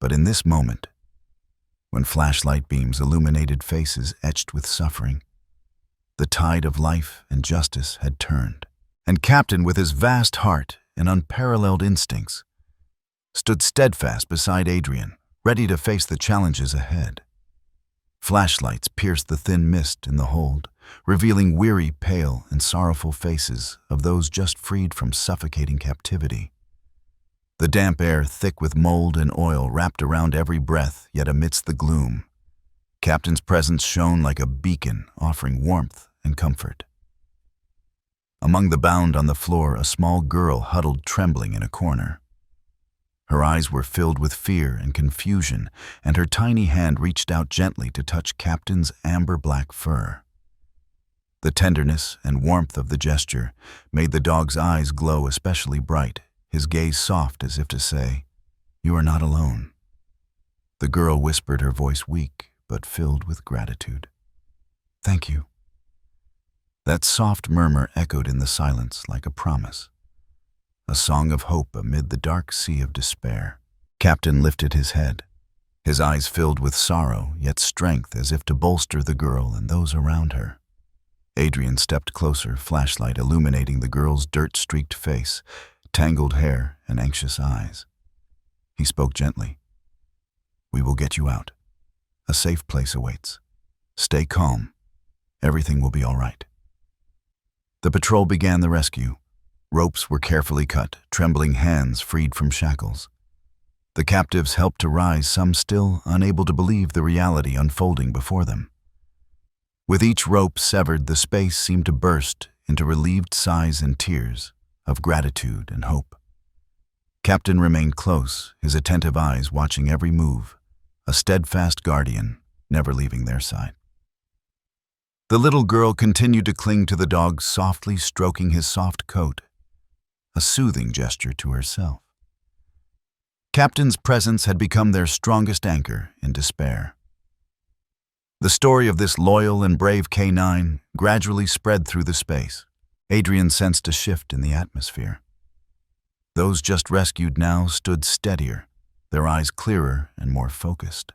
But in this moment, when flashlight beams illuminated faces etched with suffering, the tide of life and justice had turned. And Captain, with his vast heart and unparalleled instincts, stood steadfast beside Adrian, ready to face the challenges ahead. Flashlights pierced the thin mist in the hold, revealing weary, pale, and sorrowful faces of those just freed from suffocating captivity. The damp air, thick with mold and oil, wrapped around every breath, yet amidst the gloom, Captain's presence shone like a beacon, offering warmth and comfort. Among the bound on the floor, a small girl huddled trembling in a corner. Her eyes were filled with fear and confusion, and her tiny hand reached out gently to touch Captain's amber-black fur. The tenderness and warmth of the gesture made the dog's eyes glow especially bright, his gaze soft as if to say, "You are not alone." The girl whispered, her voice weak but filled with gratitude. "Thank you." That soft murmur echoed in the silence like a promise, a song of hope amid the dark sea of despair. Captain lifted his head, his eyes filled with sorrow, yet strength as if to bolster the girl and those around her. Adrian stepped closer, flashlight illuminating the girl's dirt-streaked face, tangled hair, and anxious eyes. He spoke gently. "We will get you out. A safe place awaits. Stay calm. Everything will be all right." The patrol began the rescue. Ropes were carefully cut, trembling hands freed from shackles. The captives helped to rise, some still unable to believe the reality unfolding before them. With each rope severed, the space seemed to burst into relieved sighs and tears of gratitude and hope. Captain remained close, his attentive eyes watching every move, a steadfast guardian, never leaving their side. The little girl continued to cling to the dog, softly stroking his soft coat, a soothing gesture to herself. Captain's presence had become their strongest anchor in despair. The story of this loyal and brave canine gradually spread through the space. Adrian sensed a shift in the atmosphere. Those just rescued now stood steadier, their eyes clearer and more focused.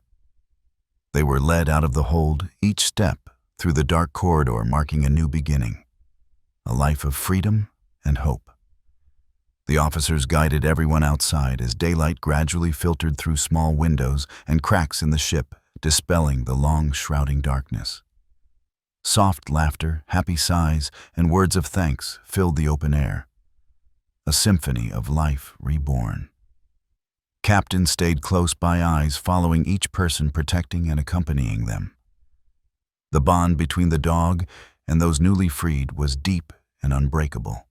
They were led out of the hold, each step through the dark corridor marking a new beginning, a life of freedom and hope. The officers guided everyone outside as daylight gradually filtered through small windows and cracks in the ship, dispelling the long, shrouding darkness. Soft laughter, happy sighs, and words of thanks filled the open air, a symphony of life reborn. Captain stayed close by, eyes following each person, protecting and accompanying them. The bond between the dog and those newly freed was deep and unbreakable.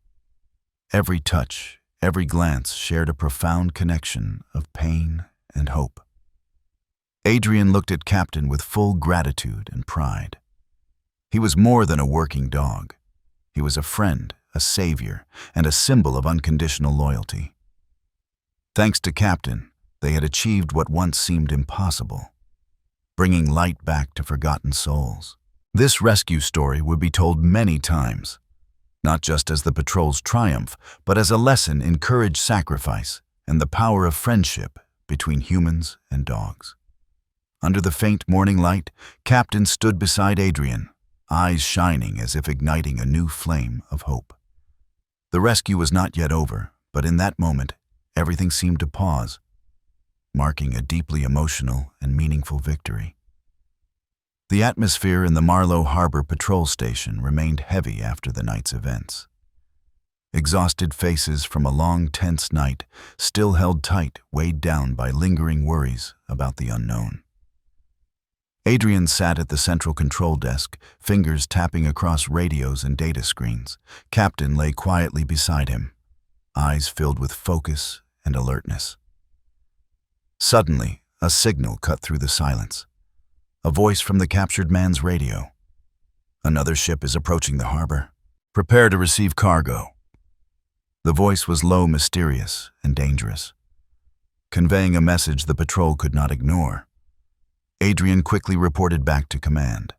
Every touch, every glance shared a profound connection of pain and hope. Adrian looked at Captain with full gratitude and pride. He was more than a working dog. He was a friend, a savior, and a symbol of unconditional loyalty. Thanks to Captain, they had achieved what once seemed impossible, bringing light back to forgotten souls. This rescue story would be told many times, not just as the patrol's triumph, but as a lesson in courage, sacrifice, and the power of friendship between humans and dogs. Under the faint morning light, Captain stood beside Adrian, eyes shining as if igniting a new flame of hope. The rescue was not yet over, but in that moment, everything seemed to pause, marking a deeply emotional and meaningful victory. The atmosphere in the Marlowe Harbor patrol station remained heavy after the night's events. Exhausted faces from a long, tense night still held tight, weighed down by lingering worries about the unknown. Adrian sat at the central control desk, fingers tapping across radios and data screens. Captain lay quietly beside him, eyes filled with focus and alertness. Suddenly, a signal cut through the silence. A voice from the captured man's radio. "Another ship is approaching the harbor. Prepare to receive cargo." The voice was low, mysterious, and dangerous, conveying a message the patrol could not ignore. Adrian quickly reported back to command.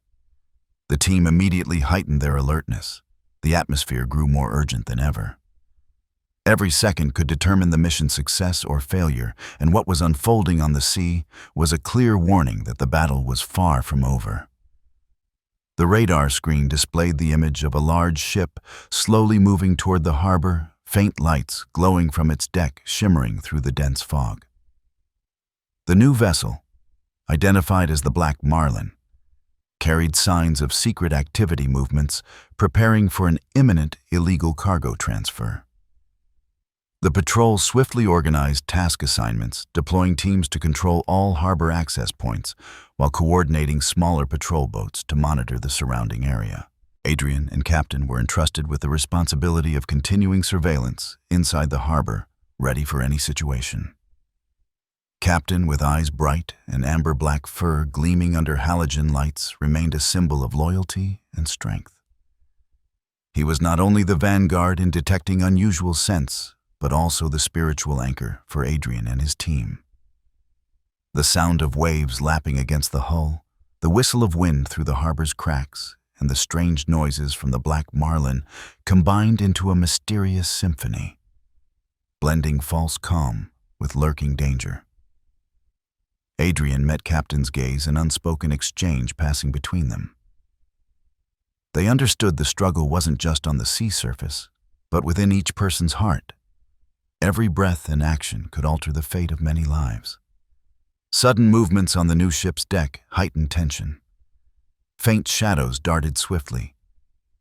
The team immediately heightened their alertness. The atmosphere grew more urgent than ever. Every second could determine the mission's success or failure, and what was unfolding on the sea was a clear warning that the battle was far from over. The radar screen displayed the image of a large ship slowly moving toward the harbor, faint lights glowing from its deck shimmering through the dense fog. The new vessel, identified as the Black Marlin, carried signs of secret activity movements preparing for an imminent illegal cargo transfer. The patrol swiftly organized task assignments, deploying teams to control all harbor access points while coordinating smaller patrol boats to monitor the surrounding area. Adrian and Captain were entrusted with the responsibility of continuing surveillance inside the harbor, ready for any situation. Captain, with eyes bright and amber-black fur gleaming under halogen lights, remained a symbol of loyalty and strength. He was not only the vanguard in detecting unusual scents, but also the spiritual anchor for Adrian and his team. The sound of waves lapping against the hull, the whistle of wind through the harbor's cracks, and the strange noises from the Black Marlin combined into a mysterious symphony, blending false calm with lurking danger. Adrian met Captain's gaze, an unspoken exchange passing between them. They understood the struggle wasn't just on the sea surface, but within each person's heart. Every breath and action could alter the fate of many lives. Sudden movements on the new ship's deck heightened tension. Faint shadows darted swiftly,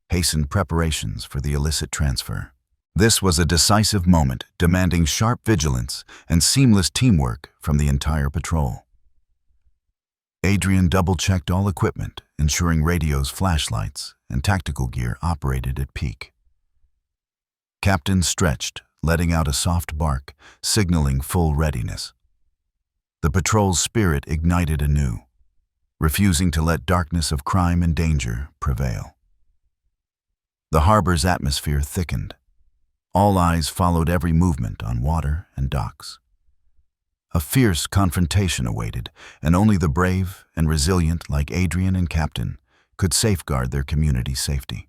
hastened preparations for the illicit transfer. This was a decisive moment, demanding sharp vigilance and seamless teamwork from the entire patrol. Adrian double-checked all equipment, ensuring radios, flashlights, and tactical gear operated at peak. Captain stretched, letting out a soft bark, signaling full readiness. The patrol's spirit ignited anew, refusing to let darkness of crime and danger prevail. The harbor's atmosphere thickened. All eyes followed every movement on water and docks. A fierce confrontation awaited, and only the brave and resilient like Adrian and Captain could safeguard their community's safety.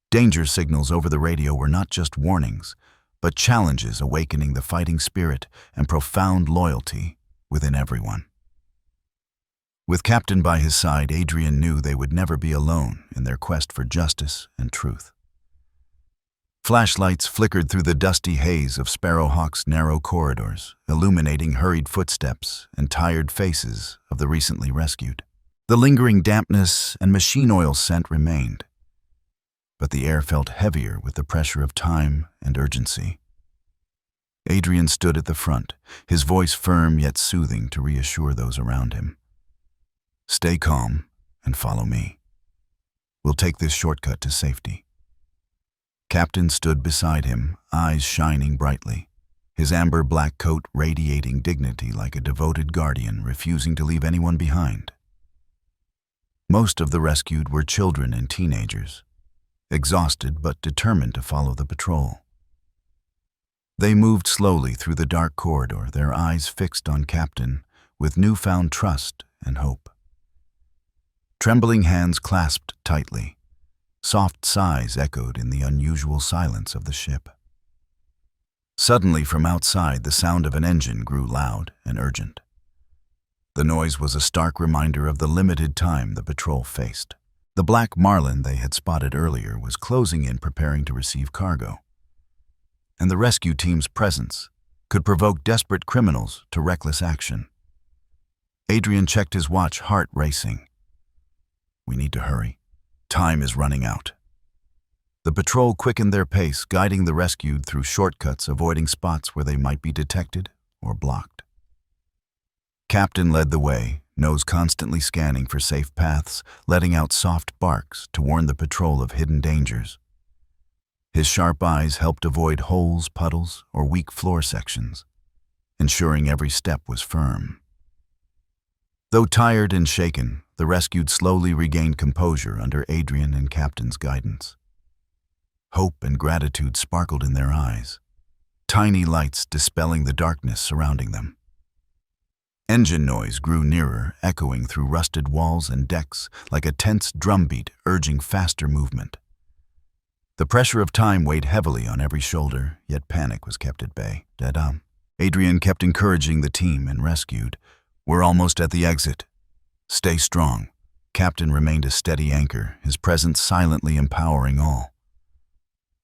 Danger signals over the radio were not just warnings, but challenges awakening the fighting spirit and profound loyalty within everyone. With Captain by his side, Adrian knew they would never be alone in their quest for justice and truth. Flashlights flickered through the dusty haze of Sparrow Hawk's narrow corridors, illuminating hurried footsteps and tired faces of the recently rescued. The lingering dampness and machine oil scent remained, but the air felt heavier with the pressure of time and urgency. Adrian stood at the front, his voice firm yet soothing to reassure those around him. "Stay calm and follow me. We'll take this shortcut to safety." Captain stood beside him, eyes shining brightly, his amber-black coat radiating dignity like a devoted guardian refusing to leave anyone behind. Most of the rescued were children and teenagers, exhausted but determined to follow the patrol. They moved slowly through the dark corridor, their eyes fixed on Captain with newfound trust and hope. Trembling hands clasped tightly. Soft sighs echoed in the unusual silence of the ship. Suddenly, from outside, the sound of an engine grew loud and urgent. The noise was a stark reminder of the limited time the patrol faced. The Black Marlin they had spotted earlier was closing in, preparing to receive cargo. And the rescue team's presence could provoke desperate criminals to reckless action. Adrian checked his watch, heart racing. "We need to hurry. Time is running out." The patrol quickened their pace, guiding the rescued through shortcuts, avoiding spots where they might be detected or blocked. Captain led the way, nose constantly scanning for safe paths, letting out soft barks to warn the patrol of hidden dangers. His sharp eyes helped avoid holes, puddles, or weak floor sections, ensuring every step was firm. Though tired and shaken, the rescued slowly regained composure under Adrian and Captain's guidance. Hope and gratitude sparkled in their eyes, tiny lights dispelling the darkness surrounding them. Engine noise grew nearer, echoing through rusted walls and decks like a tense drumbeat urging faster movement. The pressure of time weighed heavily on every shoulder, yet panic was kept at bay. Adrian kept encouraging the team and rescued. "We're almost at the exit. Stay strong." Captain remained a steady anchor, his presence silently empowering all.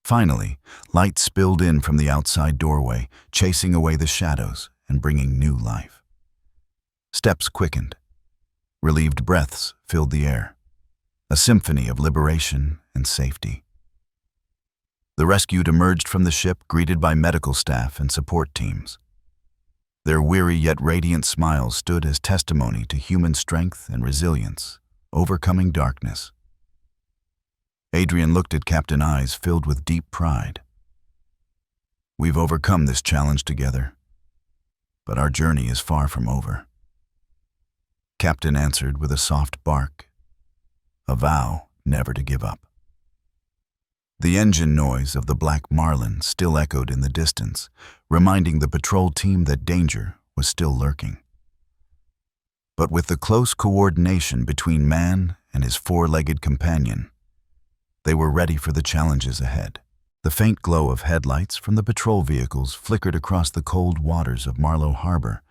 Finally, light spilled in from the outside doorway, chasing away the shadows and bringing new life. Steps quickened. Relieved breaths filled the air, a symphony of liberation and safety. The rescued emerged from the ship greeted by medical staff and support teams. Their weary yet radiant smiles stood as testimony to human strength and resilience, overcoming darkness. Adrian looked at Captain, eyes filled with deep pride. "We've overcome this challenge together, but our journey is far from over." Captain answered with a soft bark, a vow never to give up. The engine noise of the Black Marlin still echoed in the distance, reminding the patrol team that danger was still lurking. But with the close coordination between man and his four-legged companion, they were ready for the challenges ahead. The faint glow of headlights from the patrol vehicles flickered across the cold waters of Marlowe Harbor,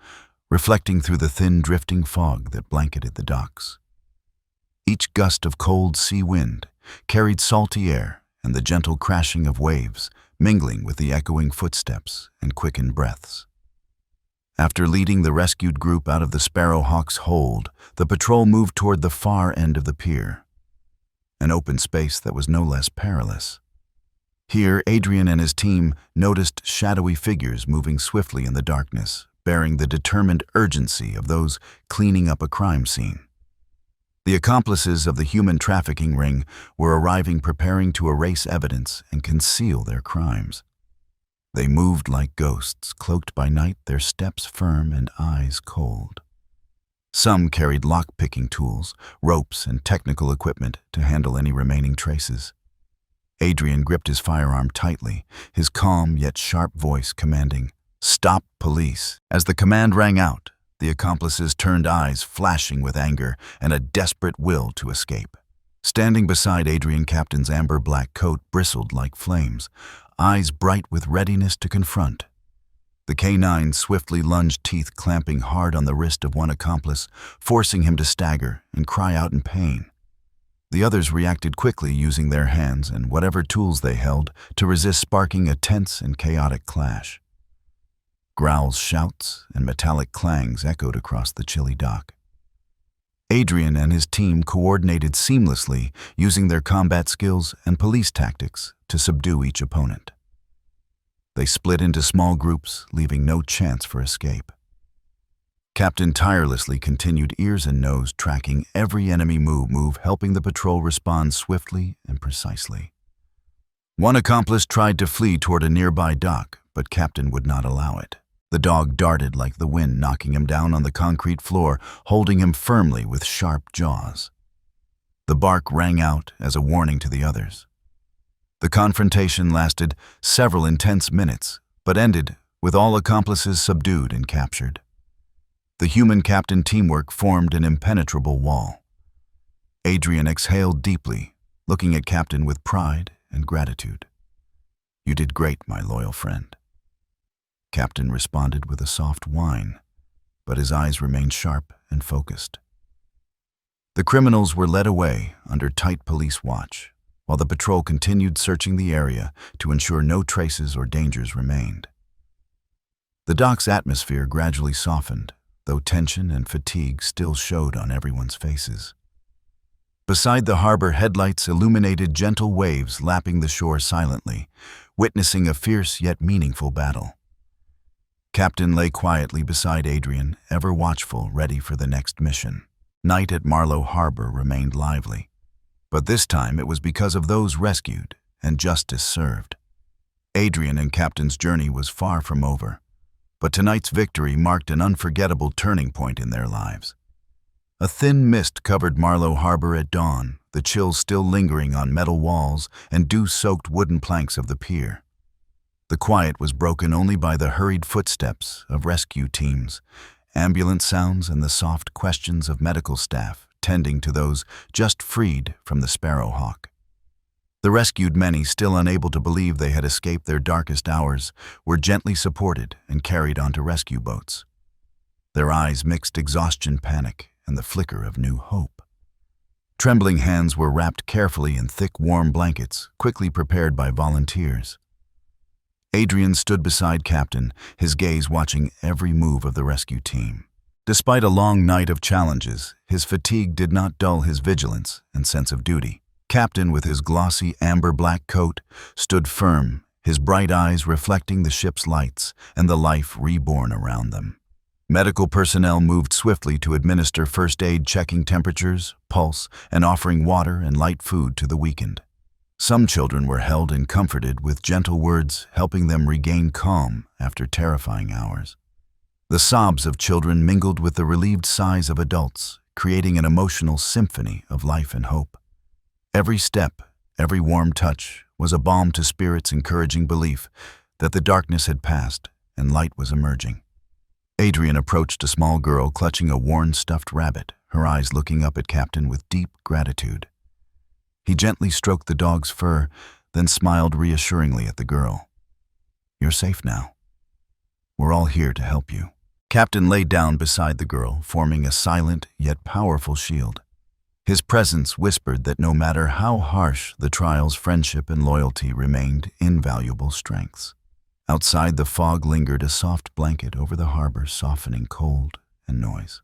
reflecting through the thin drifting fog that blanketed the docks. Each gust of cold sea wind carried salty air and the gentle crashing of waves, mingling with the echoing footsteps and quickened breaths. After leading the rescued group out of the Sparrow Hawk's hold, the patrol moved toward the far end of the pier, an open space that was no less perilous. Here, Adrian and his team noticed shadowy figures moving swiftly in the darkness, bearing the determined urgency of those cleaning up a crime scene. The accomplices of the human trafficking ring were arriving, preparing to erase evidence and conceal their crimes. They moved like ghosts, cloaked by night, their steps firm and eyes cold. Some carried lock-picking tools, ropes, and technical equipment to handle any remaining traces. Adrian gripped his firearm tightly, his calm yet sharp voice commanding, "Stop, police!" As the command rang out, the accomplices turned, eyes flashing with anger and a desperate will to escape. Standing beside Adrian, Captain's amber-black coat bristled like flames, eyes bright with readiness to confront. The K9 swiftly lunged, teeth clamping hard on the wrist of one accomplice, forcing him to stagger and cry out in pain. The others reacted quickly, using their hands and whatever tools they held to resist, sparking a tense and chaotic clash. Growls, shouts, and metallic clangs echoed across the chilly dock. Adrian and his team coordinated seamlessly, using their combat skills and police tactics to subdue each opponent. They split into small groups, leaving no chance for escape. Captain tirelessly continued, ears and nose tracking every enemy move, helping the patrol respond swiftly and precisely. One accomplice tried to flee toward a nearby dock, but Captain would not allow it. The dog darted like the wind, knocking him down on the concrete floor, holding him firmly with sharp jaws. The bark rang out as a warning to the others. The confrontation lasted several intense minutes, but ended with all accomplices subdued and captured. The human-captain teamwork formed an impenetrable wall. Adrian exhaled deeply, looking at Captain with pride and gratitude. "You did great, my loyal friend." Captain responded with a soft whine, but his eyes remained sharp and focused. The criminals were led away under tight police watch, while the patrol continued searching the area to ensure no traces or dangers remained. The dock's atmosphere gradually softened, though tension and fatigue still showed on everyone's faces. Beside the harbor, headlights illuminated gentle waves lapping the shore silently, witnessing a fierce yet meaningful battle. Captain lay quietly beside Adrian, ever watchful, ready for the next mission. Night at Marlowe Harbor remained lively, but this time it was because of those rescued and justice served. Adrian and Captain's journey was far from over, but tonight's victory marked an unforgettable turning point in their lives. A thin mist covered Marlowe Harbor at dawn, the chill still lingering on metal walls and dew-soaked wooden planks of the pier. The quiet was broken only by the hurried footsteps of rescue teams, ambulance sounds, and the soft questions of medical staff tending to those just freed from the Sparrow Hawk. The rescued, many still unable to believe they had escaped their darkest hours, were gently supported and carried onto rescue boats. Their eyes mixed exhaustion, panic, and the flicker of new hope. Trembling hands were wrapped carefully in thick, warm blankets, quickly prepared by volunteers. Adrian stood beside Captain, his gaze watching every move of the rescue team. Despite a long night of challenges, his fatigue did not dull his vigilance and sense of duty. Captain, with his glossy amber-black coat, stood firm, his bright eyes reflecting the ship's lights and the life reborn around them. Medical personnel moved swiftly to administer first aid, checking temperatures, pulse, and offering water and light food to the weakened. Some children were held and comforted with gentle words, helping them regain calm after terrifying hours. The sobs of children mingled with the relieved sighs of adults, creating an emotional symphony of life and hope. Every step, every warm touch, was a balm to spirits, encouraging belief that the darkness had passed and light was emerging. Adrian approached a small girl clutching a worn stuffed rabbit, her eyes looking up at Captain with deep gratitude. He gently stroked the dog's fur, then smiled reassuringly at the girl. "You're safe now. We're all here to help you." Captain lay down beside the girl, forming a silent yet powerful shield. His presence whispered that no matter how harsh the trials, friendship and loyalty remained invaluable strengths. Outside, the fog lingered, a soft blanket over the harbor, softening cold and noise.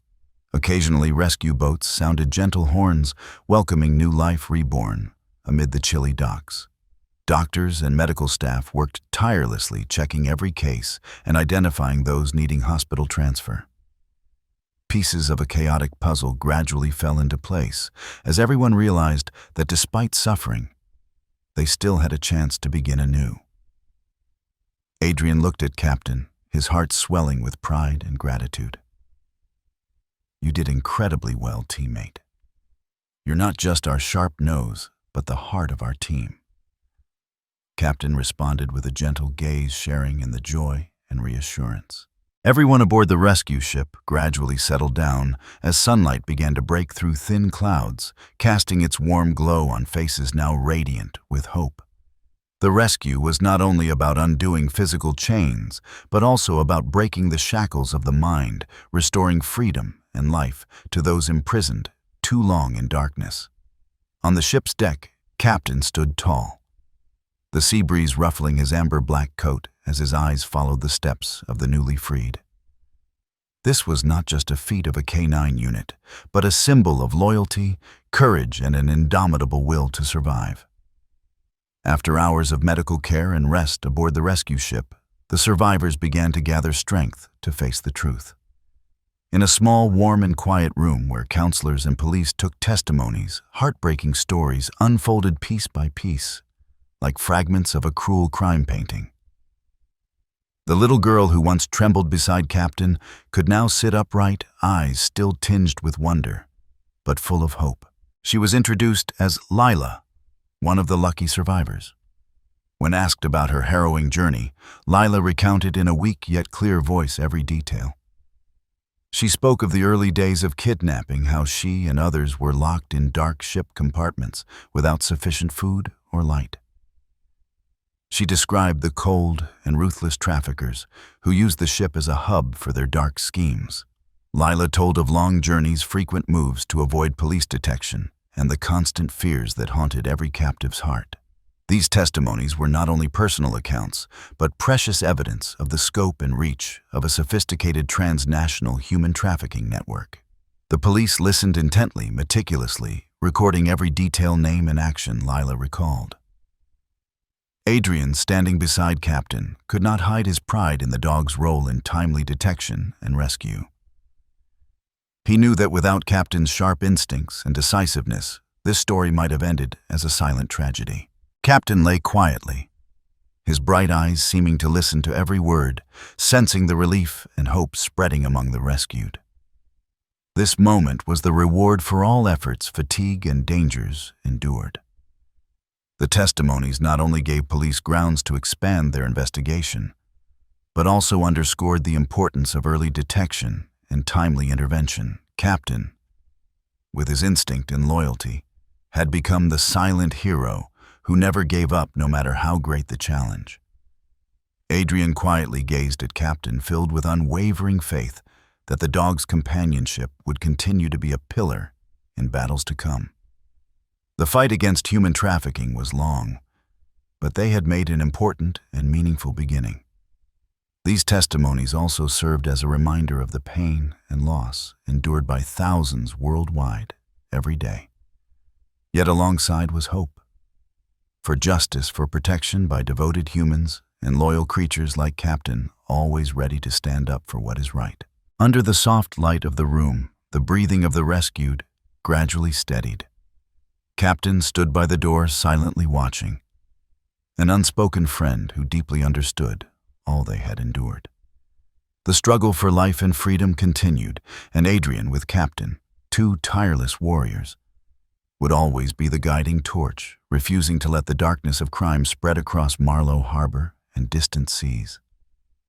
Occasionally, rescue boats sounded gentle horns, welcoming new life reborn amid the chilly docks. Doctors and medical staff worked tirelessly, checking every case and identifying those needing hospital transfer. Pieces of a chaotic puzzle gradually fell into place as everyone realized that despite suffering, they still had a chance to begin anew. Adrian looked at Captain, his heart swelling with pride and gratitude. "You did incredibly well, teammate. You're not just our sharp nose, but the heart of our team." Captain responded with a gentle gaze, sharing in the joy and reassurance. Everyone aboard the rescue ship gradually settled down as sunlight began to break through thin clouds, casting its warm glow on faces now radiant with hope. The rescue was not only about undoing physical chains, but also about breaking the shackles of the mind, restoring freedom and life to those imprisoned too long in darkness. On the ship's deck, Captain stood tall, the sea breeze ruffling his amber-black coat as his eyes followed the steps of the newly freed. This was not just a feat of a K-9 unit, but a symbol of loyalty, courage, and an indomitable will to survive. After hours of medical care and rest aboard the rescue ship, the survivors began to gather strength to face the truth. In a small, warm, and quiet room where counselors and police took testimonies, heartbreaking stories unfolded piece by piece, like fragments of a cruel crime painting. The little girl who once trembled beside Captain could now sit upright, eyes still tinged with wonder, but full of hope. She was introduced as Lila, one of the lucky survivors. When asked about her harrowing journey, Lila recounted in a weak yet clear voice every detail. She spoke of the early days of kidnapping, how she and others were locked in dark ship compartments without sufficient food or light. She described the cold and ruthless traffickers who used the ship as a hub for their dark schemes. Lila told of long journeys, frequent moves to avoid police detection, and the constant fears that haunted every captive's heart. These testimonies were not only personal accounts, but precious evidence of the scope and reach of a sophisticated transnational human trafficking network. The police listened intently, meticulously, recording every detail, name, and action Lila recalled. Adrian, standing beside Captain, could not hide his pride in the dog's role in timely detection and rescue. He knew that without Captain's sharp instincts and decisiveness, this story might have ended as a silent tragedy. Captain lay quietly, his bright eyes seeming to listen to every word, sensing the relief and hope spreading among the rescued. This moment was the reward for all efforts, fatigue, and dangers endured. The testimonies not only gave police grounds to expand their investigation, but also underscored the importance of early detection and timely intervention. Captain, with his instinct and loyalty, had become the silent hero who never gave up no matter how great the challenge. Adrian quietly gazed at Captain, filled with unwavering faith that the dog's companionship would continue to be a pillar in battles to come. The fight against human trafficking was long, but they had made an important and meaningful beginning. These testimonies also served as a reminder of the pain and loss endured by thousands worldwide every day. Yet alongside was hope. For justice, for protection by devoted humans and loyal creatures like Captain, always ready to stand up for what is right. Under the soft light of the room, the breathing of the rescued gradually steadied. Captain stood by the door, silently watching, an unspoken friend who deeply understood all they had endured. The struggle for life and freedom continued, and Adrian with Captain, two tireless warriors, would always be the guiding torch, refusing to let the darkness of crime spread across Marlowe Harbor and distant seas.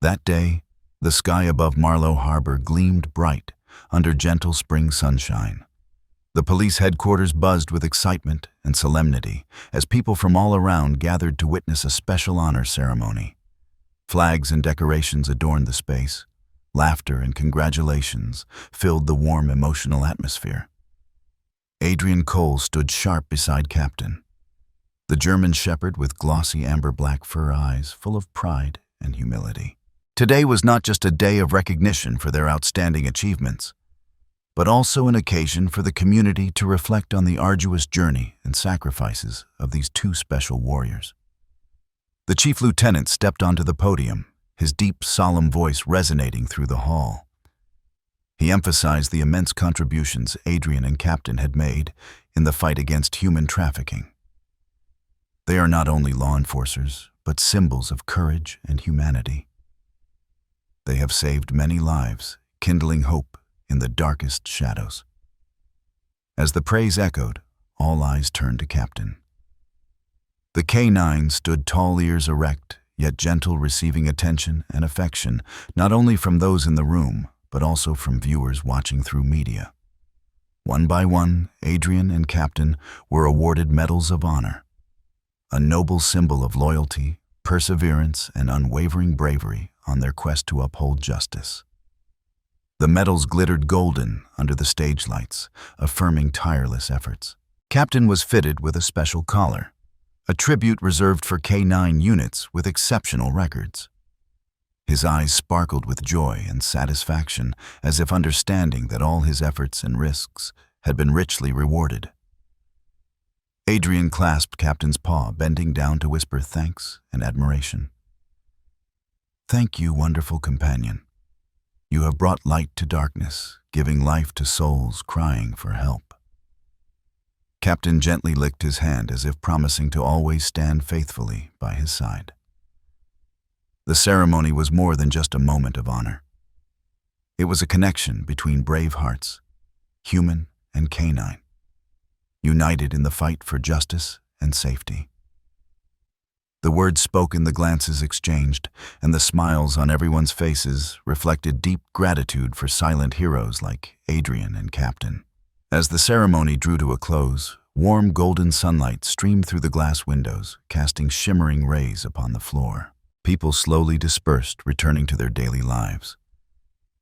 That day, the sky above Marlowe Harbor gleamed bright under gentle spring sunshine. The police headquarters buzzed with excitement and solemnity as people from all around gathered to witness a special honor ceremony. Flags and decorations adorned the space. Laughter and congratulations filled the warm, emotional atmosphere. Adrian Cole stood sharp beside Captain, the German shepherd with glossy amber-black fur eyes full of pride and humility. Today was not just a day of recognition for their outstanding achievements, but also an occasion for the community to reflect on the arduous journey and sacrifices of these two special warriors. The chief lieutenant stepped onto the podium, his deep, solemn voice resonating through the hall. He emphasized the immense contributions Adrian and Captain had made in the fight against human trafficking. They are not only law enforcers, but symbols of courage and humanity. They have saved many lives, kindling hope in the darkest shadows. As the praise echoed, all eyes turned to Captain. The K9 stood tall, ears erect, yet gentle, receiving attention and affection not only from those in the room, but also from viewers watching through media. One by one, Adrian and Captain were awarded medals of honor, a noble symbol of loyalty, perseverance, and unwavering bravery on their quest to uphold justice. The medals glittered golden under the stage lights, affirming tireless efforts. Captain was fitted with a special collar, a tribute reserved for K9 units with exceptional records. His eyes sparkled with joy and satisfaction, as if understanding that all his efforts and risks had been richly rewarded. Adrian clasped Captain's paw, bending down to whisper thanks and admiration. "Thank you, wonderful companion. You have brought light to darkness, giving life to souls crying for help." Captain gently licked his hand as if promising to always stand faithfully by his side. The ceremony was more than just a moment of honor. It was a connection between brave hearts, human and canine, united in the fight for justice and safety. The words spoken, the glances exchanged, and the smiles on everyone's faces reflected deep gratitude for silent heroes like Adrian and Captain. As the ceremony drew to a close, warm golden sunlight streamed through the glass windows, casting shimmering rays upon the floor. People slowly dispersed, returning to their daily lives.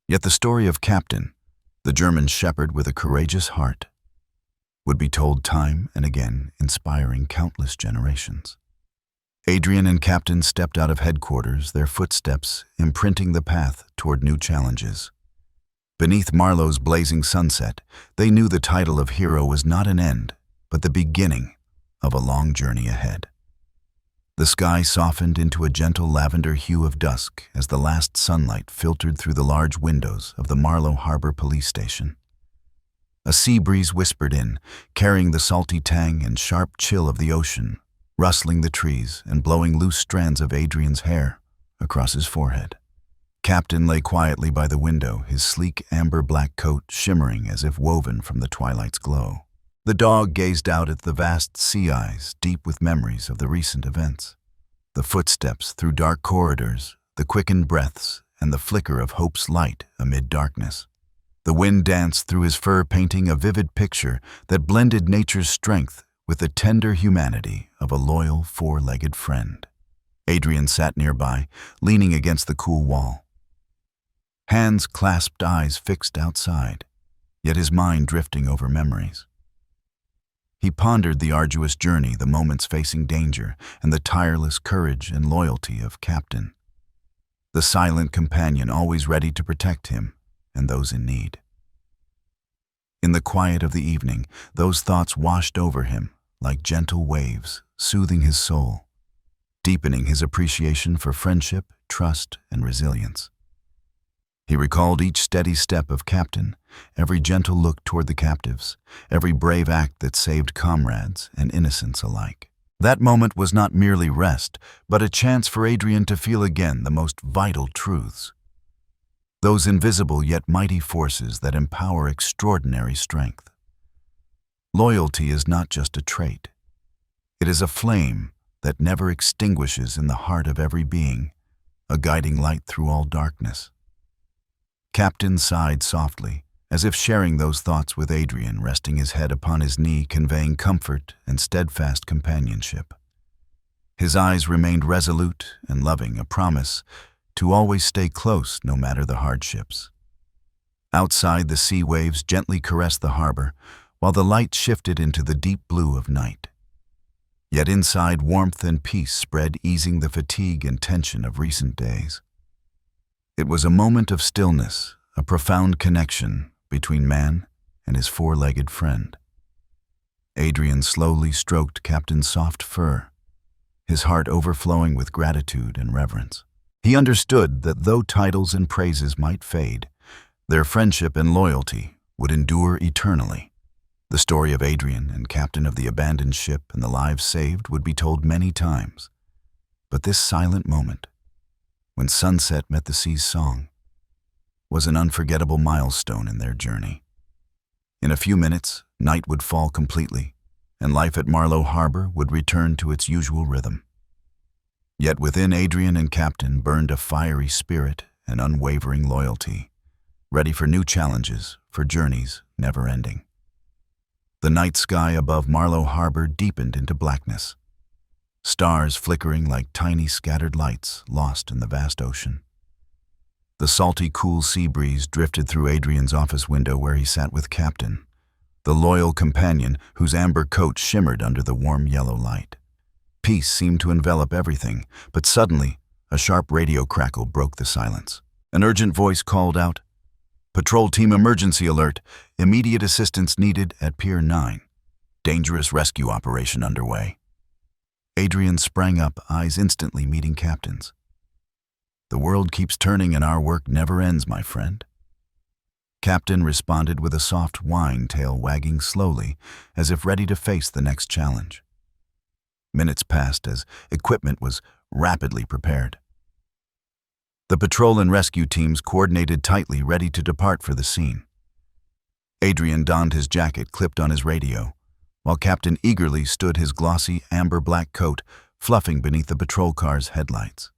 Yet the story of Captain, the German shepherd with a courageous heart, would be told time and again, inspiring countless generations. Adrian and Captain stepped out of headquarters, their footsteps imprinting the path toward new challenges. Beneath Marlowe's blazing sunset, they knew the title of hero was not an end, but the beginning of a long journey ahead. The sky softened into a gentle lavender hue of dusk as the last sunlight filtered through the large windows of the Marlowe Harbor police station. A sea breeze whispered in, carrying the salty tang and sharp chill of the ocean, rustling the trees and blowing loose strands of Adrian's hair across his forehead. Captain lay quietly by the window, his sleek amber-black coat shimmering as if woven from the twilight's glow. The dog gazed out at the vast sea eyes, deep with memories of the recent events. The footsteps through dark corridors, the quickened breaths, and the flicker of hope's light amid darkness. The wind danced through his fur, painting a vivid picture that blended nature's strength with the tender humanity of a loyal, four-legged friend. Adrian sat nearby, leaning against the cool wall. Hands clasped, eyes fixed outside, yet his mind drifting over memories. He pondered the arduous journey, the moments facing danger, and the tireless courage and loyalty of Captain. the silent companion always ready to protect him and those in need. In the quiet of the evening, those thoughts washed over him like gentle waves, soothing his soul, deepening his appreciation for friendship, trust, and resilience. He recalled each steady step of Captain, every gentle look toward the captives, every brave act that saved comrades and innocents alike. That moment was not merely rest, but a chance for Adrian to feel again the most vital truths. Those invisible yet mighty forces that empower extraordinary strength. Loyalty is not just a trait. It is a flame that never extinguishes in the heart of every being, a guiding light through all darkness. Captain sighed softly, as if sharing those thoughts with Adrian, resting his head upon his knee, conveying comfort and steadfast companionship. His eyes remained resolute and loving, a promise to always stay close no matter the hardships. Outside, the sea waves gently caressed the harbor, while the light shifted into the deep blue of night. Yet inside, warmth and peace spread, easing the fatigue and tension of recent days. It was a moment of stillness, a profound connection between man and his four-legged friend. Adrian slowly stroked Captain's soft fur, his heart overflowing with gratitude and reverence. He understood that though titles and praises might fade, their friendship and loyalty would endure eternally. The story of Adrian and Captain of the abandoned ship and the lives saved would be told many times. But this silent moment, when sunset met the sea's song, was an unforgettable milestone in their journey. In a few minutes, night would fall completely, and life at Marlowe Harbor would return to its usual rhythm. Yet within Adrian and Captain burned a fiery spirit and unwavering loyalty, ready for new challenges, for journeys never ending. The night sky above Marlowe Harbor deepened into blackness, stars flickering like tiny scattered lights lost in the vast ocean. The salty, cool sea breeze drifted through Adrian's office window where he sat with Captain, the loyal companion whose amber coat shimmered under the warm yellow light. Peace seemed to envelop everything, but suddenly, a sharp radio crackle broke the silence. An urgent voice called out, "Patrol team emergency alert. Immediate assistance needed at Pier 9. Dangerous rescue operation underway." Adrian sprang up, eyes instantly meeting Captain's. "The world keeps turning and our work never ends, my friend." Captain responded with a soft whine, tail wagging slowly, as if ready to face the next challenge. Minutes passed as equipment was rapidly prepared. The patrol and rescue teams coordinated tightly, ready to depart for the scene. Adrian donned his jacket, clipped on his radio, while Captain eagerly stood his glossy amber-black coat fluffing beneath the patrol car's headlights.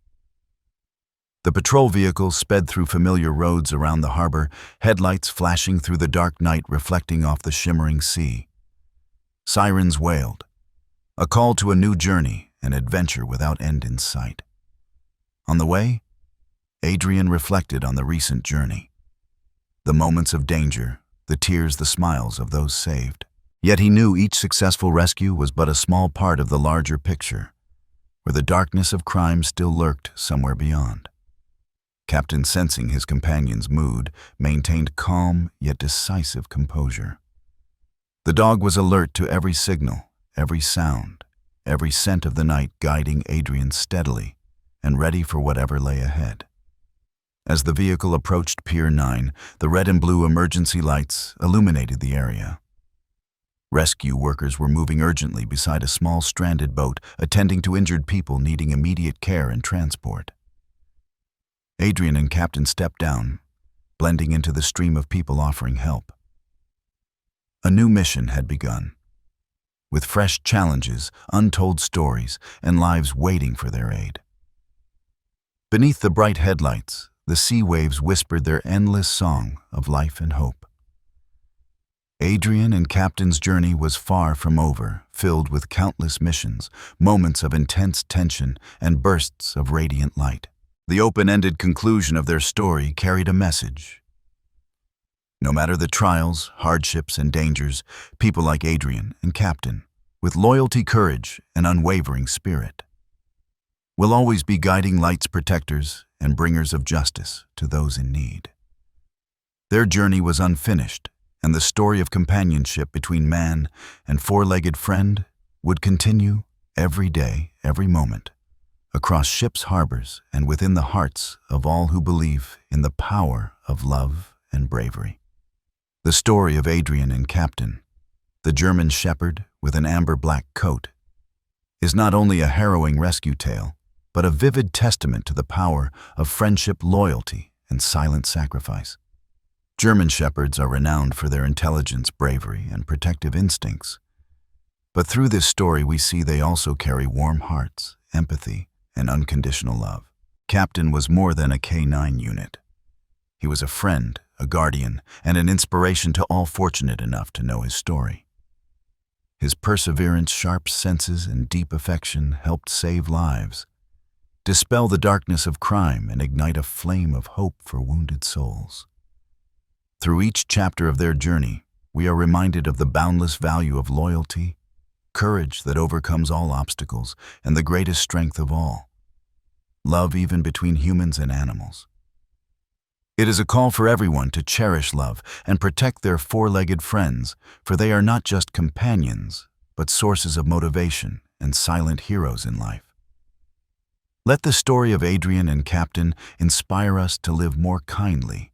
The patrol vehicle sped through familiar roads around the harbor, headlights flashing through the dark night reflecting off the shimmering sea. Sirens wailed, a call to a new journey, an adventure without end in sight. On the way, Adrian reflected on the recent journey. The moments of danger, the tears, the smiles of those saved. Yet he knew each successful rescue was but a small part of the larger picture, where the darkness of crime still lurked somewhere beyond. Captain, sensing his companion's mood, maintained calm yet decisive composure. The dog was alert to every signal, every sound, every scent of the night, guiding Adrian steadily and ready for whatever lay ahead. As the vehicle approached Pier 9, the red and blue emergency lights illuminated the area. Rescue workers were moving urgently beside a small stranded boat, attending to injured people needing immediate care and transport. Adrian and Captain stepped down, blending into the stream of people offering help. A new mission had begun, with fresh challenges, untold stories, and lives waiting for their aid. Beneath the bright headlights, the sea waves whispered their endless song of life and hope. Adrian and Captain's journey was far from over, filled with countless missions, moments of intense tension, and bursts of radiant light. The open-ended conclusion of their story carried a message. No matter the trials, hardships, and dangers, people like Adrian and Captain, with loyalty, courage, and unwavering spirit, will always be guiding light's protectors and bringers of justice to those in need. Their journey was unfinished, and the story of companionship between man and four-legged friend would continue every day, every moment, across ships' harbors and within the hearts of all who believe in the power of love and bravery. The story of Adrian and Captain, the German shepherd with an amber-black coat, is not only a harrowing rescue tale, but a vivid testament to the power of friendship, loyalty, and silent sacrifice. German shepherds are renowned for their intelligence, bravery, and protective instincts. But through this story we see they also carry warm hearts, empathy, and unconditional love. Captain was more than a K9 unit. He was a friend, a guardian, and an inspiration to all fortunate enough to know his story. His perseverance, sharp senses, and deep affection helped save lives, dispel the darkness of crime, and ignite a flame of hope for wounded souls. Through each chapter of their journey, we are reminded of the boundless value of loyalty, courage that overcomes all obstacles, and the greatest strength of all, love even between humans and animals. It is a call for everyone to cherish love and protect their four-legged friends, for they are not just companions, but sources of motivation and silent heroes in life. Let the story of Adrian and Captain inspire us to live more kindly,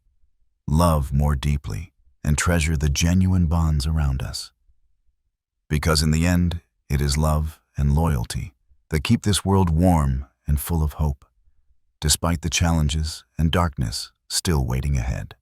love more deeply, and treasure the genuine bonds around us. Because in the end, it is love and loyalty that keep this world warm and full of hope, despite the challenges and darkness still waiting ahead.